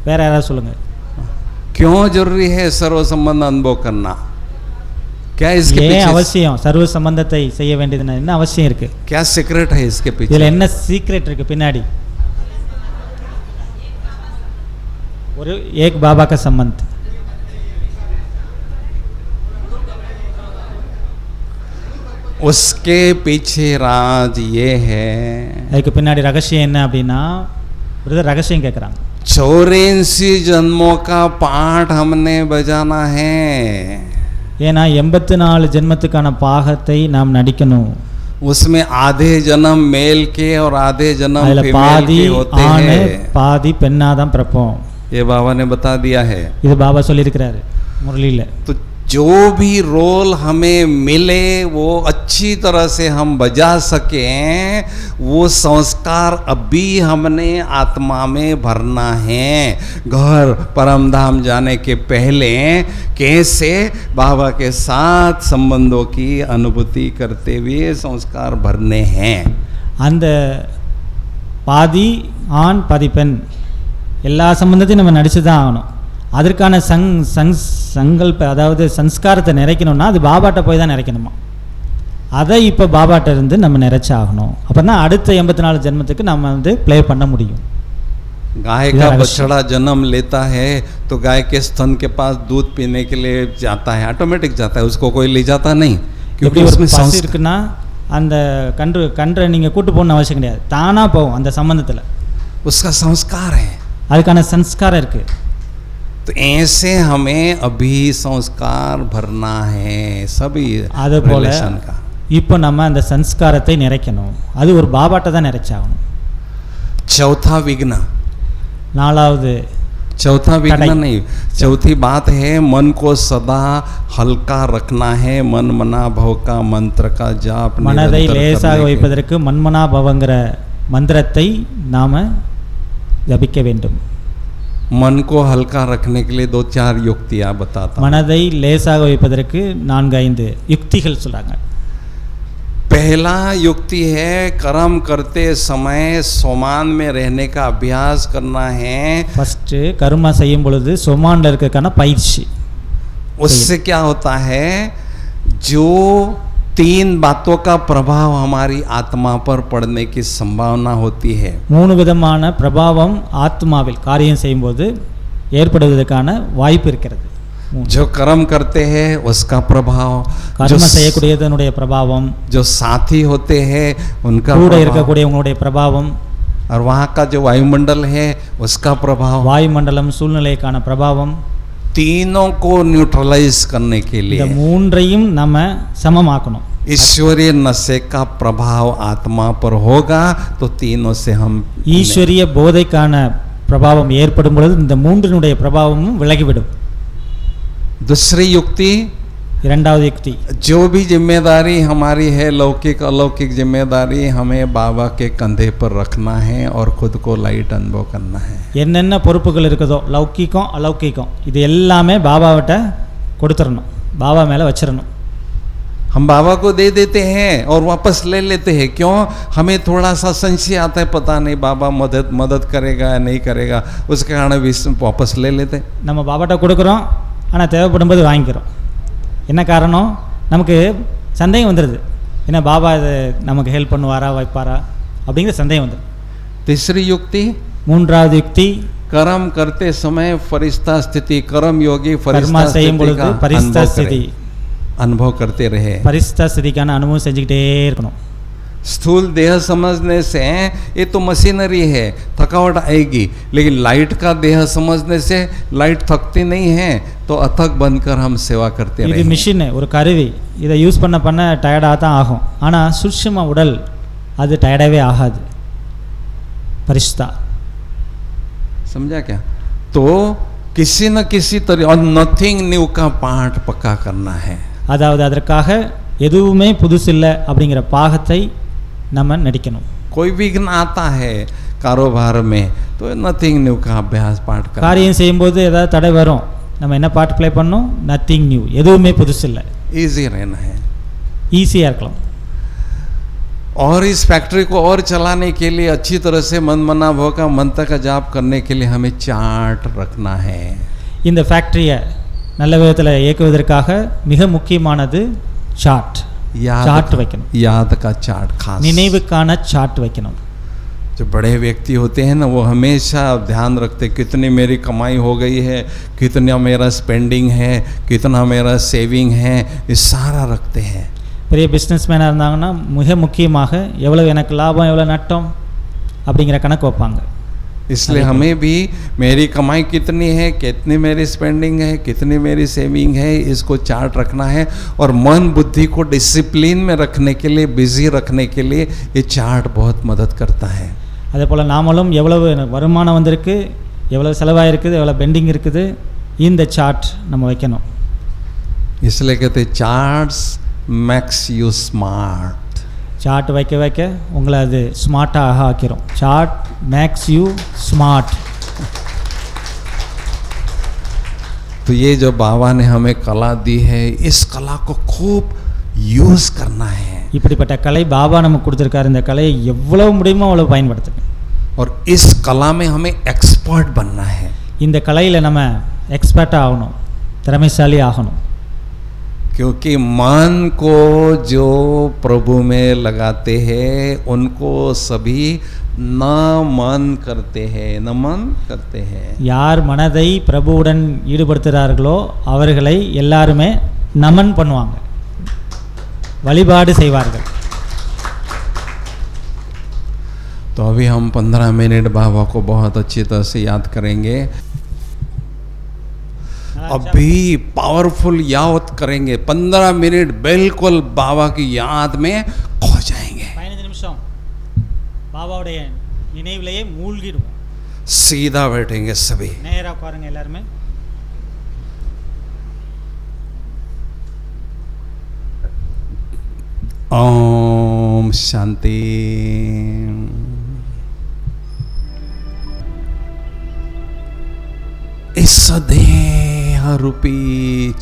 வேற யாராவது சொல்லுங்க. क्यों जरूरी है सर्व संबंध अनुभव करना? क्या इसके पीछे அவசியம்? சர்வ சம்பந்தத்தை செய்ய வேண்டியது என்ன அவசியம் இருக்கு? क्या सीक्रेट है इसके पीछे? இதுல என்ன சீக்ரெட் இருக்கு பின்னாடி? ஒரு एक बाबा का संबंध. उसके पीछे राज ये है. அதுக்கு பின்னாடி ரகசியம் என்ன அப்படின்னா, பிரதர் ரகசியம் கேட்குறாங்க. 84 जन्मों का पाठ हमने बजाना है. ஏன்னா 84 ஜென்மத்துக்கான பாகத்தை நாம் நடிக்கணும். उसमें आधे जन्म मेल के और आधे जन्म फीमेल के होते हैं. பாதி பெண்ணாதான் பிறப்போம். ये बाबा ने बता दिया है. இது பாபா சொல்லியிருக்கிறாரு முரளியில. तो जो भी रोल हमें मिले वो अच्छी तरह से हम बजा सकें, वो संस्कार अभी हमने आत्मा में भरना है। घर परम धाम जाने के पहले कैसे बाबा के साथ संबंधों की अनुभूति करते हुए संस्कार भरने हैं। அந்த பாதி ஆண் பாதி பெண் எல்லா சம்பந்தத்தையும் நம்ம நடிச்சு தான் ஆகணும். அதற்கான சங்கல்ப அதாவது சன்ஸ்காரத்தை நிறைக்கணும்னா அது பாபாட்ட போய் தான் நிறைக்கணுமா. அதை இப்போ பாபாட்ட இருந்து நம்ம நிறைச்சாகணும். அப்போ தான் அடுத்த 84 ஜென்மத்துக்கு நம்ம வந்து ப்ளே பண்ண முடியும். गाय का बछड़ा जन्म लेता है तो गाय के स्तन के पास दूध पीने के लिए जाता है, ऑटोमेटिक जाता है, उसको कोई ले जाता नहीं, क्योंकि उसमें பசி இருக்குன்னா அந்த கன்றை நீங்கள் கூட்டு போகணும்னு அவசியம் கிடையாது, தானாக போகும் அந்த சம்பந்தத்தில். उसका संस्कार है, அதுக்கான சன்ஸ்காரம் இருக்குது. तो ऐसे हमें अभी संस्कार भरना है सभी அதுபோல रिलेशन का। இப்போ நம்ம அந்த சன்ஸ்காரத்தை நிறைக்கணும். அது ஒரு பாபாட்ட தான் நிறைச்சாகணும். चौथा विघ्न, चौथा विघ्न नहीं, चौथी बात है मन को सदा हल्का रखना है। मन मना भव का मंत्र का जाप மனதை லேசாக வைப்பதற்கு மன்மனா பவங்கிற மந்திரத்தை நாம ஜபிக்க வேண்டும். मन को हल्का रखने के लिए 2-4 युक्तियां बताता हूं। மனதை லேசாக வைப்பதற்கு 4-5 யுக்திகள் சொல்றாங்க. पहला युक्ति है कर्म करते समय सोमान में रहने का अभ्यास करना है। फर्स्ट कर्म செய்யும் பொழுது सोमानல இருக்கக்கான பயிற்சி. उससे क्या होता है, जो 3 बातों का प्रभाव हमारी आत्मा पर पड़ने की संभावना होती है। 3 விதமான பிரபாவம் ஆத்மாவில் காரியம் செய்யும்போது ஏற்படுவதற்கான வாய்ப்பு இருக்கிறது. जो कर्म करते हैं उसका प्रभाव, कर्म செய்யக்கூடியதனுடைய பிரபாவம், जो साथी होते हैं उनका கூட இருக்கக்கூடியவங்களுடைய பிரபாவம், और वहाँ का जो वायुमंडल है उसका प्रभाव, வாயுமண்டலம் சூழ்நிலைக்கான பிரபாவம், तीनों को न्यूट्रलाइज करने के लिए இந்த மூன்றையும் நம்ம சமமாக்கணும். ईश्वरीय नशे का प्रभाव आत्मा पर होगा तो तीनों से हम ஈஸ்வரிய போதைக்கான பிரபாவம் ஏற்படும் பொழுது இந்த மூன்றினுடைய பிரபாவமும் விலகிவிடும். दूसरी युक्ति, இரண்டாவது யுக்தி, जो भी जिम्मेदारी हमारी है लौकिक अलौकिक जिम्मेदारी हमें बाबा के कंधे पर रखना है और खुद को लाइट अनुभव करना है। என்னென்ன பொறுப்புகள் இருக்குதோ லௌகிகம் அலௌகிகம் இது எல்லாமே பாபாவிட்ட கொடுத்துடணும், பாபா மேலே வச்சிடணும். हम बाबा को दे देते हैं और वापस ले लेते हैं, क्यों? हमें थोड़ा सा संशय आता है, पता नहीं बाबा मदद करेगा या नहीं करेगा, उसके कारण वापस ले लेते। நம்ம பாபாட்ட கொடுக்குறோம், ஆனால் தேவைப்படும் போது வாங்கிக்கிறோம். என்ன காரணம்? நமக்கு சந்தேகம் வந்துடுது, ஏன்னா பாபா இது நமக்கு ஹெல்ப் பண்ணுவாரா வைப்பாரா அப்படிங்கிற சந்தேகம் வந்துடும். तीसरी युक्ति, மூன்றாவது யுக்தி, कर्म करते समय फरिश्ता स्थिति, कर्म योगी கர்மா செய்யும் பொழுது பரிஸ்தா ஸ்திதி अनुभव करते रहे। பரிஸ்தா ஸ்திதிக்கான அனுபவம் செஞ்சுக்கிட்டே இருக்கணும். स्थूल देह समझने से ये तो मशीनरी है, थकावट आएगी, लेकिन लाइट का देह समझने से लाइट थकती नहीं है, तो अथक बनकर हम सेवा करते இது रहेंगे। மிஷின், ஒரு கருவி, இதை யூஸ் பண்ண டயர்டாக தான் ஆகும், ஆனால் சூட்சும உடல் அது டயர்டாகவே ஆகாது. பரிஸ்தா समझा क्या? तो किसी न किसी तरह और नथिंग न्यू का पाठ पक्का करना है। அதாவது அதற்காக எதுவுமே புதுசில்லை அப்படிங்கிற பாகத்தை நம்ம நடிக்கணும். कोई विघ्न आता है कारोबार में तो नथिंग न्यू का अभ्यास पाठ करना। காரியம் செய்யும்போது ஏதாவது தடை வரும், நம்ம என்ன பாட்டு ப்ளே பண்ணணும்? நத்திங் நியூ, எதுவுமே புதுசில்லை, इजी रहना है, ஈஸியாக இருக்கலாம். और इस फैक्ट्री को और चलाने के लिए अच्छी तरह से मन मना भव का मंत्र का जाप करने के लिए हमें चार्ट रखना है। இந்த ஃபேக்ட்ரியை நல்ல விதத்தில் இயக்குவதற்காக மிக முக்கியமானது சார்ட் வைக்கணும். याद का चार्ट, खास நினைவுக்கான சார்ட் வைக்கணும். जो बड़े व्यक्ति होते हैं ना वो हमेशा ध्यान रखते कितनी मेरी कमाई हो गई है, कितना मेरा स्पेंडिंग है, कितना मेरा सेविंग है, ये सारा रखते हैं। பெரிய பிஸ்னஸ்மேனாக இருந்தாங்கன்னா மிக முக்கியமாக எவ்வளோ எனக்கு லாபம் எவ்வளோ நட்டம் அப்படிங்கிற கணக்கு வைப்பாங்க. इसलिए हमें भी मेरी कमाई कितनी है, कितनी मेरी स्पेंडिंग है, कितनी मेरी सेविंग है, इसको चार्ट रखना है। और मन बुद्धि को डिसिप्लिन में रखने के लिए, बिजी रखने के लिए ये चार्ट बहुत मदद करता है। அதே போல் நாமளும் எவ்வளவு வருமானம் வந்திருக்கு, எவ்வளோ செலவாயிருக்குது, எவ்வளோ பெண்டிங் இருக்குது, இந்த சார்ட் நம்ம வைக்கணும். इसलिए कहते charts makes you smart. Chart வைக்க வைக்க உங்களை அது ஸ்மார்ட்டாக ஆக்கிரும். Chart makes you smart. तो ये जो बाबा ने हमें कला दी है, इस कला को खूब यूज करना है. இப்படிப்பட்ட கலை பாபா நமக்கு கொடுத்துருக்காரு. இந்த கலையை எவ்வளவு முடியுமோ அவ்வளவு பயன்படுத்துங்க. और इस कला में हमें एक्सपर्ट बनना है. இந்த கலையில் நம்ம எக்ஸ்பர்ட்டாக ஆகணும், திறமைசாலி ஆகணும். क्योंकि मन को जो प्रभु में लगाते हैं उनको सभी नमन करते हैं. नमन करते हैं. யார் மனதை பிரபுவுடன் ஈடுபடுத்துகிறார்களோ அவர்களை எல்லாருமே நமன் பண்ணுவாங்க, வழிபாடு செய்வார்கள். तो अभी हम 15 मिनट बाबा को बहुत अच्छी तरह से याद करेंगे. अभी पावरफुल याद करेंगे. 15 मिनट बिल्कुल बाबा की याद में खो जाएंगे. 15 நிமிஷம் பாபாவுடைய நினைவிலேயே மூழ்கிடுவோம். सीधा बैठेंगे सभी. நேரா உட்காருங்க எல்லாருமே. ओम शांति. इस देह रूपी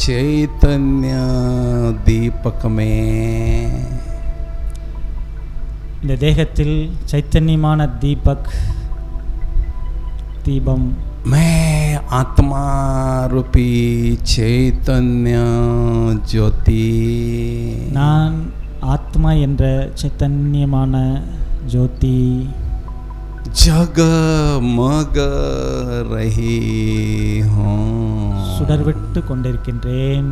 चैतन्य दीपक में, இந்த தேகத்தில் சைத்தன்யமான தீபம் मैं आत्मा रूपी चैतन्य ज्योति, நான் ஆத்மா என்ற சைத்தன்யமான ஜோதி जगमग रही हूँ. சுடர்விட்டு கொண்டிருக்கின்றேன்.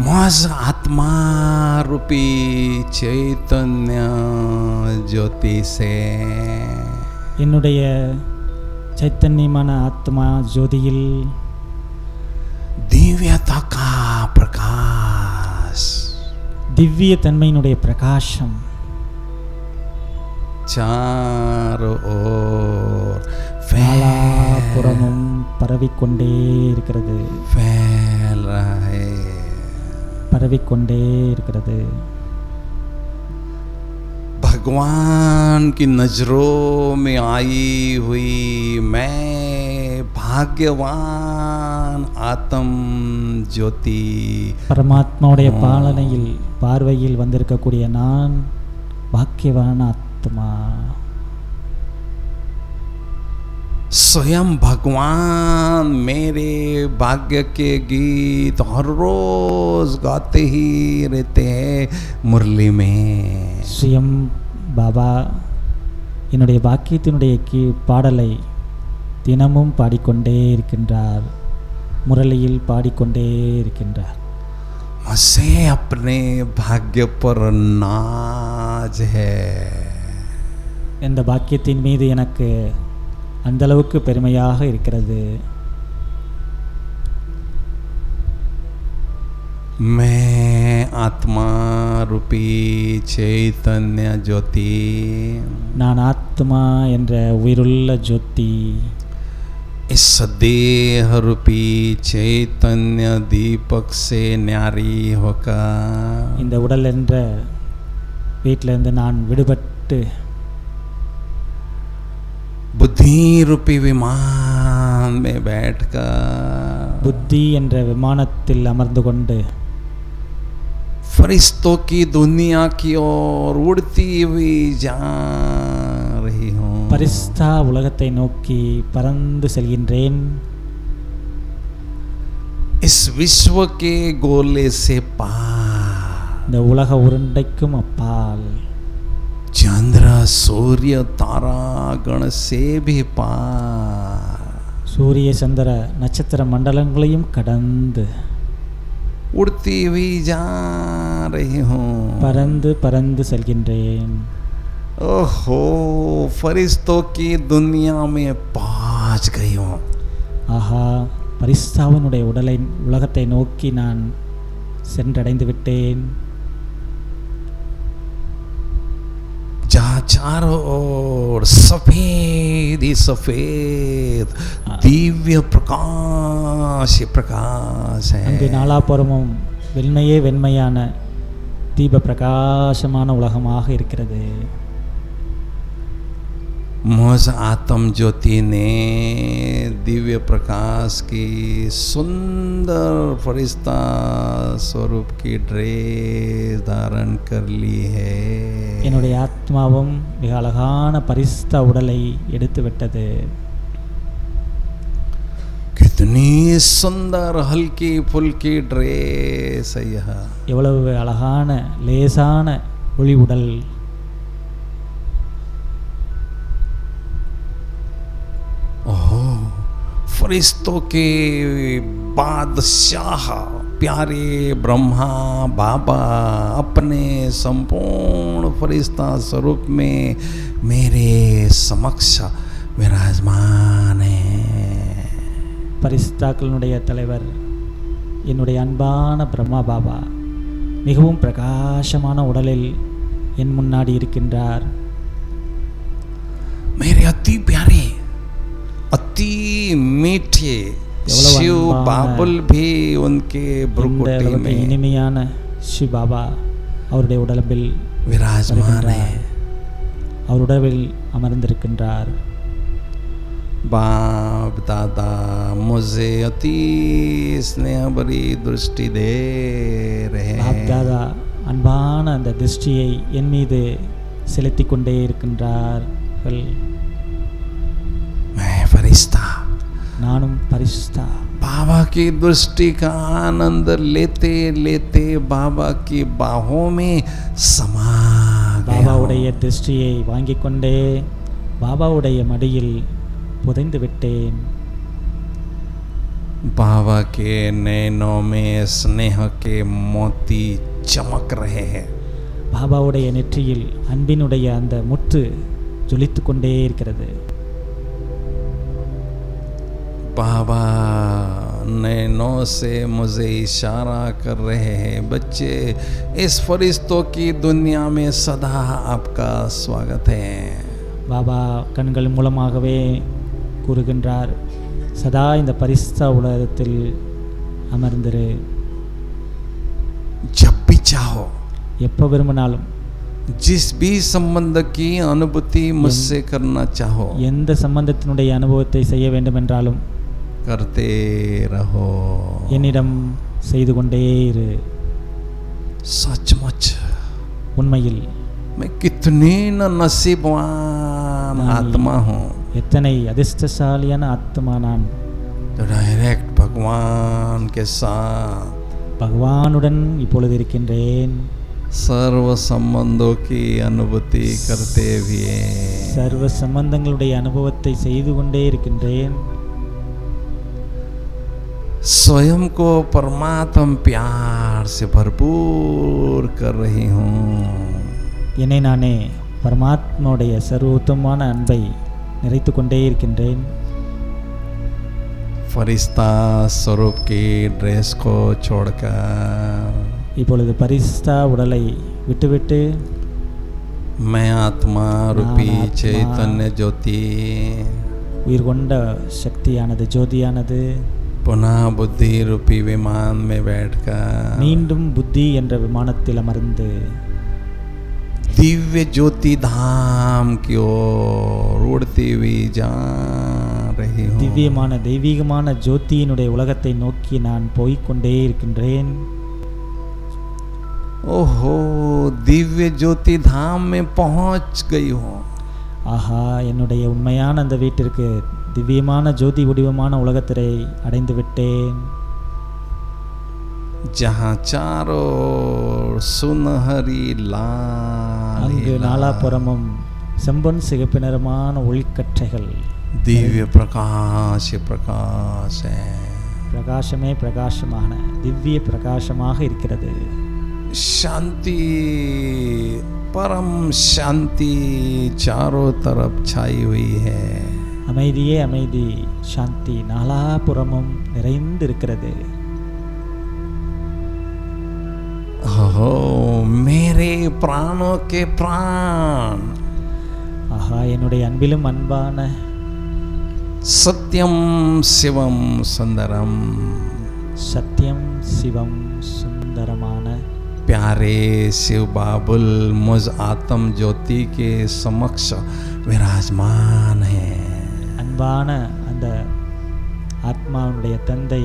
मज आत्मा रूपी चैतन्य ज्योति से, என்னுடைய சைத்தன்யமான ஆத்மா ஜோதியில் दिव्यता का प्रकाश, திவ்ய தன்மையினுடைய பிரகாசம் चारों ओर நாலாபுறமும் பரவிக்கொண்டே இருக்கிறது. फैल रहा है. பரவிக்கொண்டே இருக்கிறது. भगवान की नजरों में आई हुई मैं भाग्यवान आत्म ज्योति, பரமாத்மாவுடைய பார்வையில் வந்திருக்கக்கூடிய நான் பாக்கியவான ஆத்மா. स्वयं भगवान मेरे भाग्य के गीत हर रोज गाते ही रहते हैं मुरली में. சுயம் பாபா என்னுடைய பாக்கியத்தினுடைய பாடலை தினமும் பாடிக்கொண்டே இருக்கின்றார், முரளியில் பாடிக்கொண்டே இருக்கின்றார். मुझसे अपने भाग्य पर नाज है. இந்த பாக்கியத்தின் மீது எனக்கு அந்த அளவுக்கு பெருமையாக இருக்கிறது. मैं आत्मा रूपी चैतन्य ज्योति, நான் ஆத்மா என்ற உயிருள்ள ஜோதி इस देह रूपी चैतन्य दीपक से न्यारी होकर, இந்த உடல் என்ற வீட்டிலிருந்து நான் விடுபட்டு बुद्धि रूपी विमान में बैठकर, புத்தி என்ற விமானத்தில் அமர்ந்து கொண்டு फरिश्तों की दुनिया की ओर उड़ती हुई जा रही हूँ. பரிஸ்தா உலகத்தை நோக்கி பறந்து செல்கின்றேன். इस विश्व के गोले से पार, இந்த உலக உருண்டைக்கும் அப்பால், चंद्र सूर्य तारा गण से भी पार, சூரிய சந்திர நட்சத்திர மண்டலங்களையும் கடந்து उड़ती हुई जा रही हूँ. பறந்து பறந்து செல்கின்றேன். ओहो, फरिश्तों की दुनिया में पहुंच गई हूँ. ஆஹா, பரிஸ்தாவினுடைய உலகத்தை நோக்கி நான் சென்றடைந்து விட்டேன். जहाँ चारों ओर सफेद ही सफेद दिव्य प्रकाश ही प्रकाश அங்கு है. நாலாபுறமும் வெண்மையே வெண்மையான தீப பிரகாசமான உலகமாக இருக்கிறது. मुझ आत्म ज्योति ने दिव्य प्रकाश की सुंदर फरिश्ता स्वरूप की ड्रेस धारण कर ली है. என்னுடைய ஆத்மாவும் மிக அழகான பரிசுத்த உடலை எடுத்து விட்டது. कितनी सुंदर हल्की फुल्की ड्रेस है यह. எவ்வளவு அழகான லேசான ஒளி உடல். ओह, फरिश्तों के बादशाह प्यारे ब्रह्मा बाबा अपने संपूर्ण फरिश्ता स्वरूप में मेरे समक्ष विराजमान है. பரிசுத்தாக்களுடைய தலைவர் என்னுடைய அன்பான பிரம்மா பாபா மிகவும் பிரகாசமான உடலில் என் முன்னாடி இருக்கின்றார். मेरे अति प्यारे अति मीठे शिव बाबुल भी उनके भ्रुकुटी में இனிமையான சிவ பாபா அவருடைய உடம்பில் विराजमान है. அவர் உடலில் அமர்ந்திருக்கின்றார். बाप दादा मुझे अति स्नेह भरी दृष्टि दे रहे பாப் தாதா அன்பான அந்த திருஷ்டியை என் மீது செலுத்தி கொண்டே இருக்கின்றார்கள். मैं फरिश्ता நானும் பரிசுத்தா. बाबा की दृष्टि का आनंद लेते लेते बाबा की बाहों में समा गया. பாபாவுடைய திருஷ்டியை வாங்கிக் கொண்டே பாபாவுடைய மடியில் புதைந்து விட்டேன். बाबा के नैनों में स्नेह के मोती चमक रहे हैं. பாபாவுடைய நெற்றியில் அன்பினுடைய அந்த முத்து ஜொலித்து கொண்டே இருக்கிறது. बाबा नैनों से मुझे इशारा कर रहे हैं, बच्चे इस फरिश्तों की दुनिया में सदा आपका स्वागत है. பாபா கண்கள் மூலமாகவே கூறுகின்றார், சதா இந்த பரிசுத்த உலகத்தில் அமர்ந்திரு. जब भी चाहो எப்போ விரும்பினாலும் जिस भी संबंध की अनुभूति मुझसे करना चाहो எந்த சம்பந்தத்தினுடைய அனுபவத்தை செய்ய வேண்டும் என்றாலும் करते रहो. என்னிடம் செய்து கொண்டே இரு. सचमुच உண்மையில் मैं कितनी न नसीबवान आत्मा हूँ எத்தனை அதிர்ஷ்டசாலியான ஆத்மா நான். तो डायरेक्ट भगवान के साथ பகவானுடன் இப்பொழுது இருக்கின்றேன். सर्व संबंधों की अनुभूति करते हुए சர்வ சம்பந்தங்களுடைய அனுபவத்தை செய்து கொண்டே இருக்கின்றேன். स्वयं को परमात्म प्यार से भरपूर कर रही हूँ. என்னை நானே பரமாத்மாவுடைய சர்வோத்தமான அன்பை நிறைத்து கொண்டே இருக்கின்றேன். फरिश्ता स्वरूप की ड्रेस को छोड़कर இப்பொழுது பரிசுத்த உடலை விட்டுவிட்டு मैं आत्मा रूपी चैतन्य ज्योति உயிர் கொண்ட சக்தியானது ஜோதியானது पुनः बुद्धि रूपी विमान में बैठकर மீண்டும் புத்தி என்ற விமானத்தில் அமர்ந்து दिव्य ज्योति धाम की ओर उड़ती हुई जा रही हूँ. திவ்யமான தெய்வீகமான ஜோதியினுடைய உலகத்தை நோக்கி நான் போய்க்கொண்டே இருக்கின்றேன். ओहो, दिव्य ज्योति धाम में पहुंच गई हूँ. ஆஹா, என்னுடைய உண்மையான அந்த வீட்டிற்கு திவ்யமான ஜோதி வடிவமான உலகத்திரை அடைந்து விட்டேன். जहाँ चारों सुनहरी लाल அங்கு நாலாபுறமும் செம்பொன் சிகப்பு நிறமான ஒளிக்கற்றைகள் दिव्य प्रकाश प्रकाश है. பிரகாசமே பிரகாசமான திவ்ய பிரகாசமாக இருக்கிறது. शांति परम शांति चारों तरफ छाई हुई है. அமைதியே அமைதி, சாந்தி நாலாபுறமும் நிறைந்து இருக்கிறது. ओहो, मेरे प्राणों के प्राण ஆஹா என்னுடைய அன்பிலும் அன்பான सत्यम शिवम सुंदरम சத்தியம் சிவம் சுந்தரமான प्यारे शिव बाबुल मुझ आत्म ज्योति के समक्ष विराजमान है। அன்பான அந்த ஆத்மாவுடைய தந்தை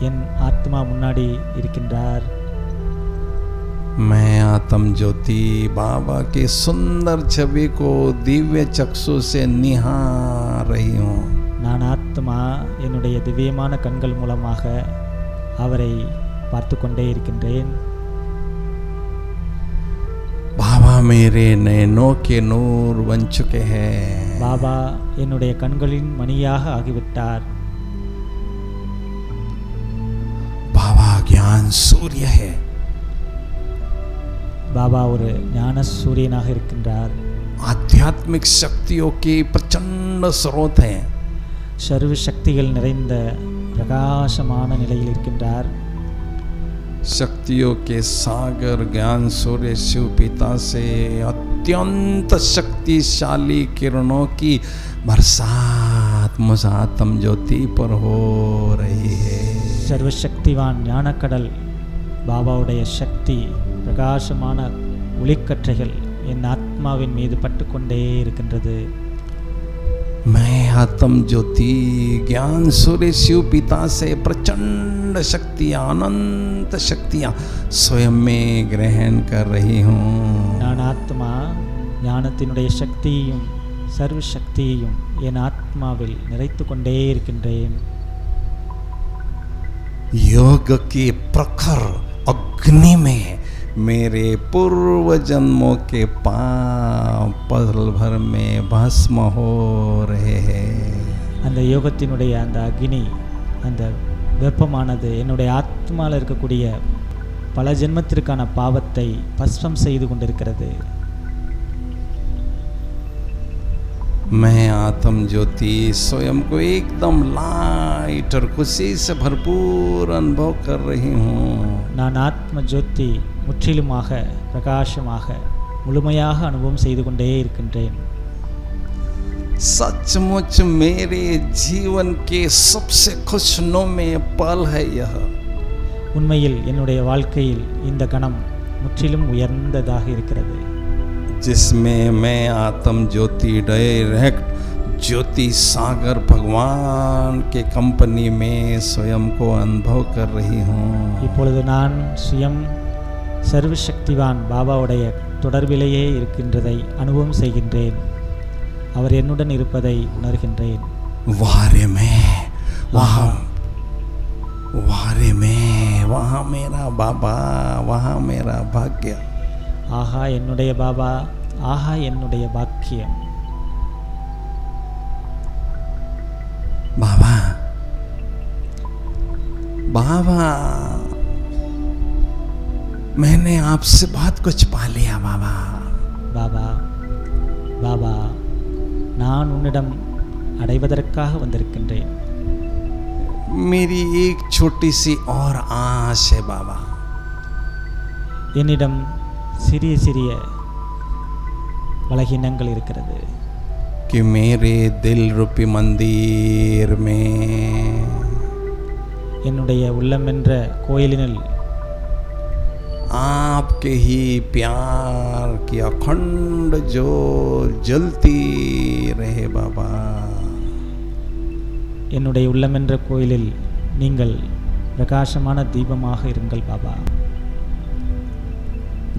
என் ஆத்மா முன்னாடி இருக்கின்றார். मैं आत्म ज्योति बाबा की सुंदर छवि को दिव्य चक्षु से निहार रही हूँ। நான் ஆத்மா என்னுடைய திவ்யமான கண்கள் மூலமாக அவரை பார்த்து கொண்டே இருக்கின்றேன். बाबा मेरे नैनों के नूर बन चुके हैं। பாபா என்னுடைய கண்களின் மணியாக ஆகிவிட்டார். बाबा ज्ञान सूर्य है। பாபா ஒரு ஞான சூரியனாக இருக்கின்றார். आध्यात्मिक शक्तियों की प्रचंड स्रोत है। சர்வ சக்திகள் நிறைந்த பிரகாசமான நிலையில் இருக்கின்றார். शक्तियों के सागर ज्ञान सूर्य शिव पिता से अत्यंत शक्तिशाली किरणों की बरसात मुझ आत्म ज्योति पर हो रही है। சர்வசக்திவான் ஞானக்கடல் பாபாவுடைய சக்தி பிரகாசமான ஒளிக்கற்றைகள் என் ஆத்மாவின் மீது பட்டு கொண்டே இருக்கின்றது. मैं आत्म ज्योति ज्ञान सूर्य शिव पिता से प्रचंड शक्तियाँ अनंत शक्तियाँ स्वयं में ग्रहण कर रही हूँ। நான் ஆத்மா ஞானத்தினுடைய சக்தியையும் சர்வ சக்தியையும் என் ஆத்மாவில் நிறைத்து கொண்டே இருக்கின்றேன். योग की प्रखर अग्नि में मेरे पूर्व जन्मों के पाप पल भर में भस्म हो रहे हैं। அந்த யோகத்தினுடைய அந்த அக்னி அந்த வெப்பமானது என்னுடைய ஆத்மாவில் இருக்கக்கூடிய பல ஜென்மத்திற்கான பாவத்தை பஸ்மம் செய்து கொண்டிருக்கிறது. मैं आत्म ज्योति स्वयं को एकदम लाइट और खुशी से भरपूर अनुभव कर रही हूँ। நான் ஆத்ம ஜோதி முற்றிலுமாக பிரகாசமாக முழுமையாக அனுபவம் செய்து கொண்டே இருக்கின்றேன். सचमुच मेरे जीवन के सबसे खुशनुमा पल है यह। உண்மையில் என்னுடைய வாழ்க்கையில் இந்த கணம் முற்றிலும் உயர்ந்ததாக இருக்கிறது. जिसमें मैं आत्म ज्योति डायरेक्ट ज्योति सागर भगवान के कंपनी में स्वयं को अनुभव कर रही हूँ। இப்பொழுது நான் சுயம் சர்வசக்திவான் பாபாவுடைய தொடர்பிலேயே இருக்கின்றதை அனுபவம் செய்கின்றேன். அவர் என்னுடன் இருப்பதை உணர்கின்றேன். वारे में वहाँ मेरा बाबा, वहाँ मेरा भाग्य। ஆஹா என்னுடைய பாபா, ஆஹா என்னுடைய பாக்கியம். बाबा बाबा मैंने आपसे बहुत कुछ पा लिया बाबा। பாபா பாபா நான் உன்னிடம் அடைவதற்காக வந்திருக்கின்றேன். मेरी एक छोटी सी और आस है बाबा। என்னிடம் சிறிய சிறிய பலகீனங்கள் இருக்கிறது. कि मेरे दिल रूपी मंदिर में என்னுடைய உள்ளம் என்ற கோயிலினில் आपके ही प्यार की अखंड ज्योत जलती रहे बाबा। என்னுடைய உள்ளம் என்ற கோயிலில் நீங்கள் பிரகாசமான தீபமாக இருங்கள் பாபா.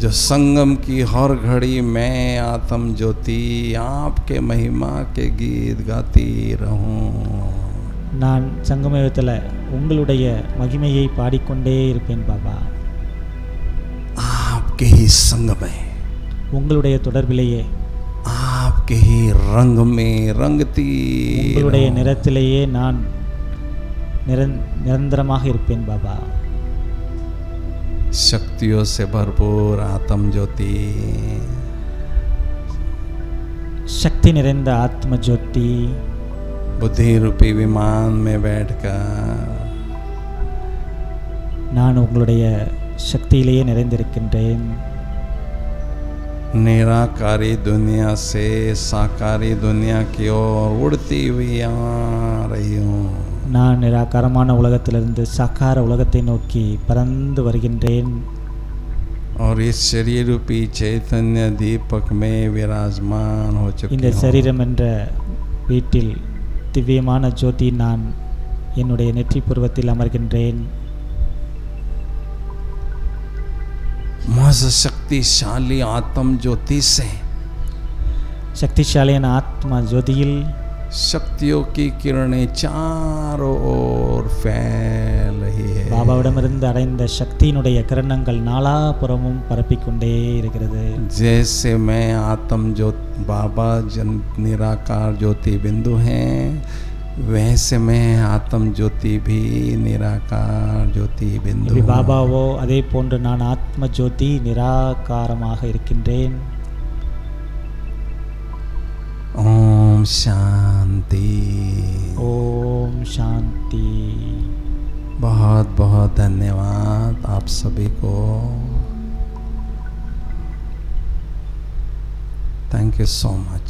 जो संगम की हर घड़ी मैं आत्म ज्योति आपके महिमा के गीत गाती रहूं। நான் சங்கமயுகத்தில் உங்களுடைய மகிமையை பாடிக்கொண்டே இருப்பேன் பாபா. आपके ही संग में, உங்களுடைய தொடர்பிலேயே, आपके ही रंग में रंगती உங்களுடைய रहूं। நிறத்திலேயே நான் நிரந்தரமாக இருப்பேன் பாபா. शक्तियों से भरपूर आत्म ज्योति, சக்தி நிறைந்த ஆத்ம ஜோதி बुद्धि रूपी विमान में बैठकर நான் உங்களுடைய சக்தியிலேயே நிறைந்திருக்கின்றேன். निराकारी दुनिया से साकारी दुनिया की ओर उड़ती हुई आ रही हूँ। நான் நிராகாரமான உலகத்திலிருந்து சாக்கார உலகத்தை நோக்கி பறந்து வருகின்றேன். और इस शरीर रूपी चैतन्य दीपक में विराजमान हो चुकी இந்த हूँ। சரீரம் என்ற வீட்டில் திவ்யமான ஜோதி நான் என்னுடைய நெற்றி புருவத்தில் அமர்கின்றேன். मज शक्तिशाली आत्म ज्योति से சக்திசாலியான ஆத்மா ஜோதியில் शक्तियों की किरणें चारों ओर फैल रही है। பாபாவிடமிருந்து அடைந்த சக்தியினுடைய கிரணங்கள் நாலாபுறமும் பரப்பிக்கொண்டே இருக்கிறது. जैसे मैं आत्म ज्योत बाबा जन निराकार ज्योति बिंदु हैं, वैसे मैं आत्म ज्योति भी निराकार ज्योति बिंदु எப்படி हूँ। பாபாவோ அதே போன்று நான் ஆத்ம ஜோதி நிராகாரமாக இருக்கின்றேன். ओम शांति। ஓம் சாந்தி. बहुत बहुत धन्यवाद आप सभी को। Thank you so much.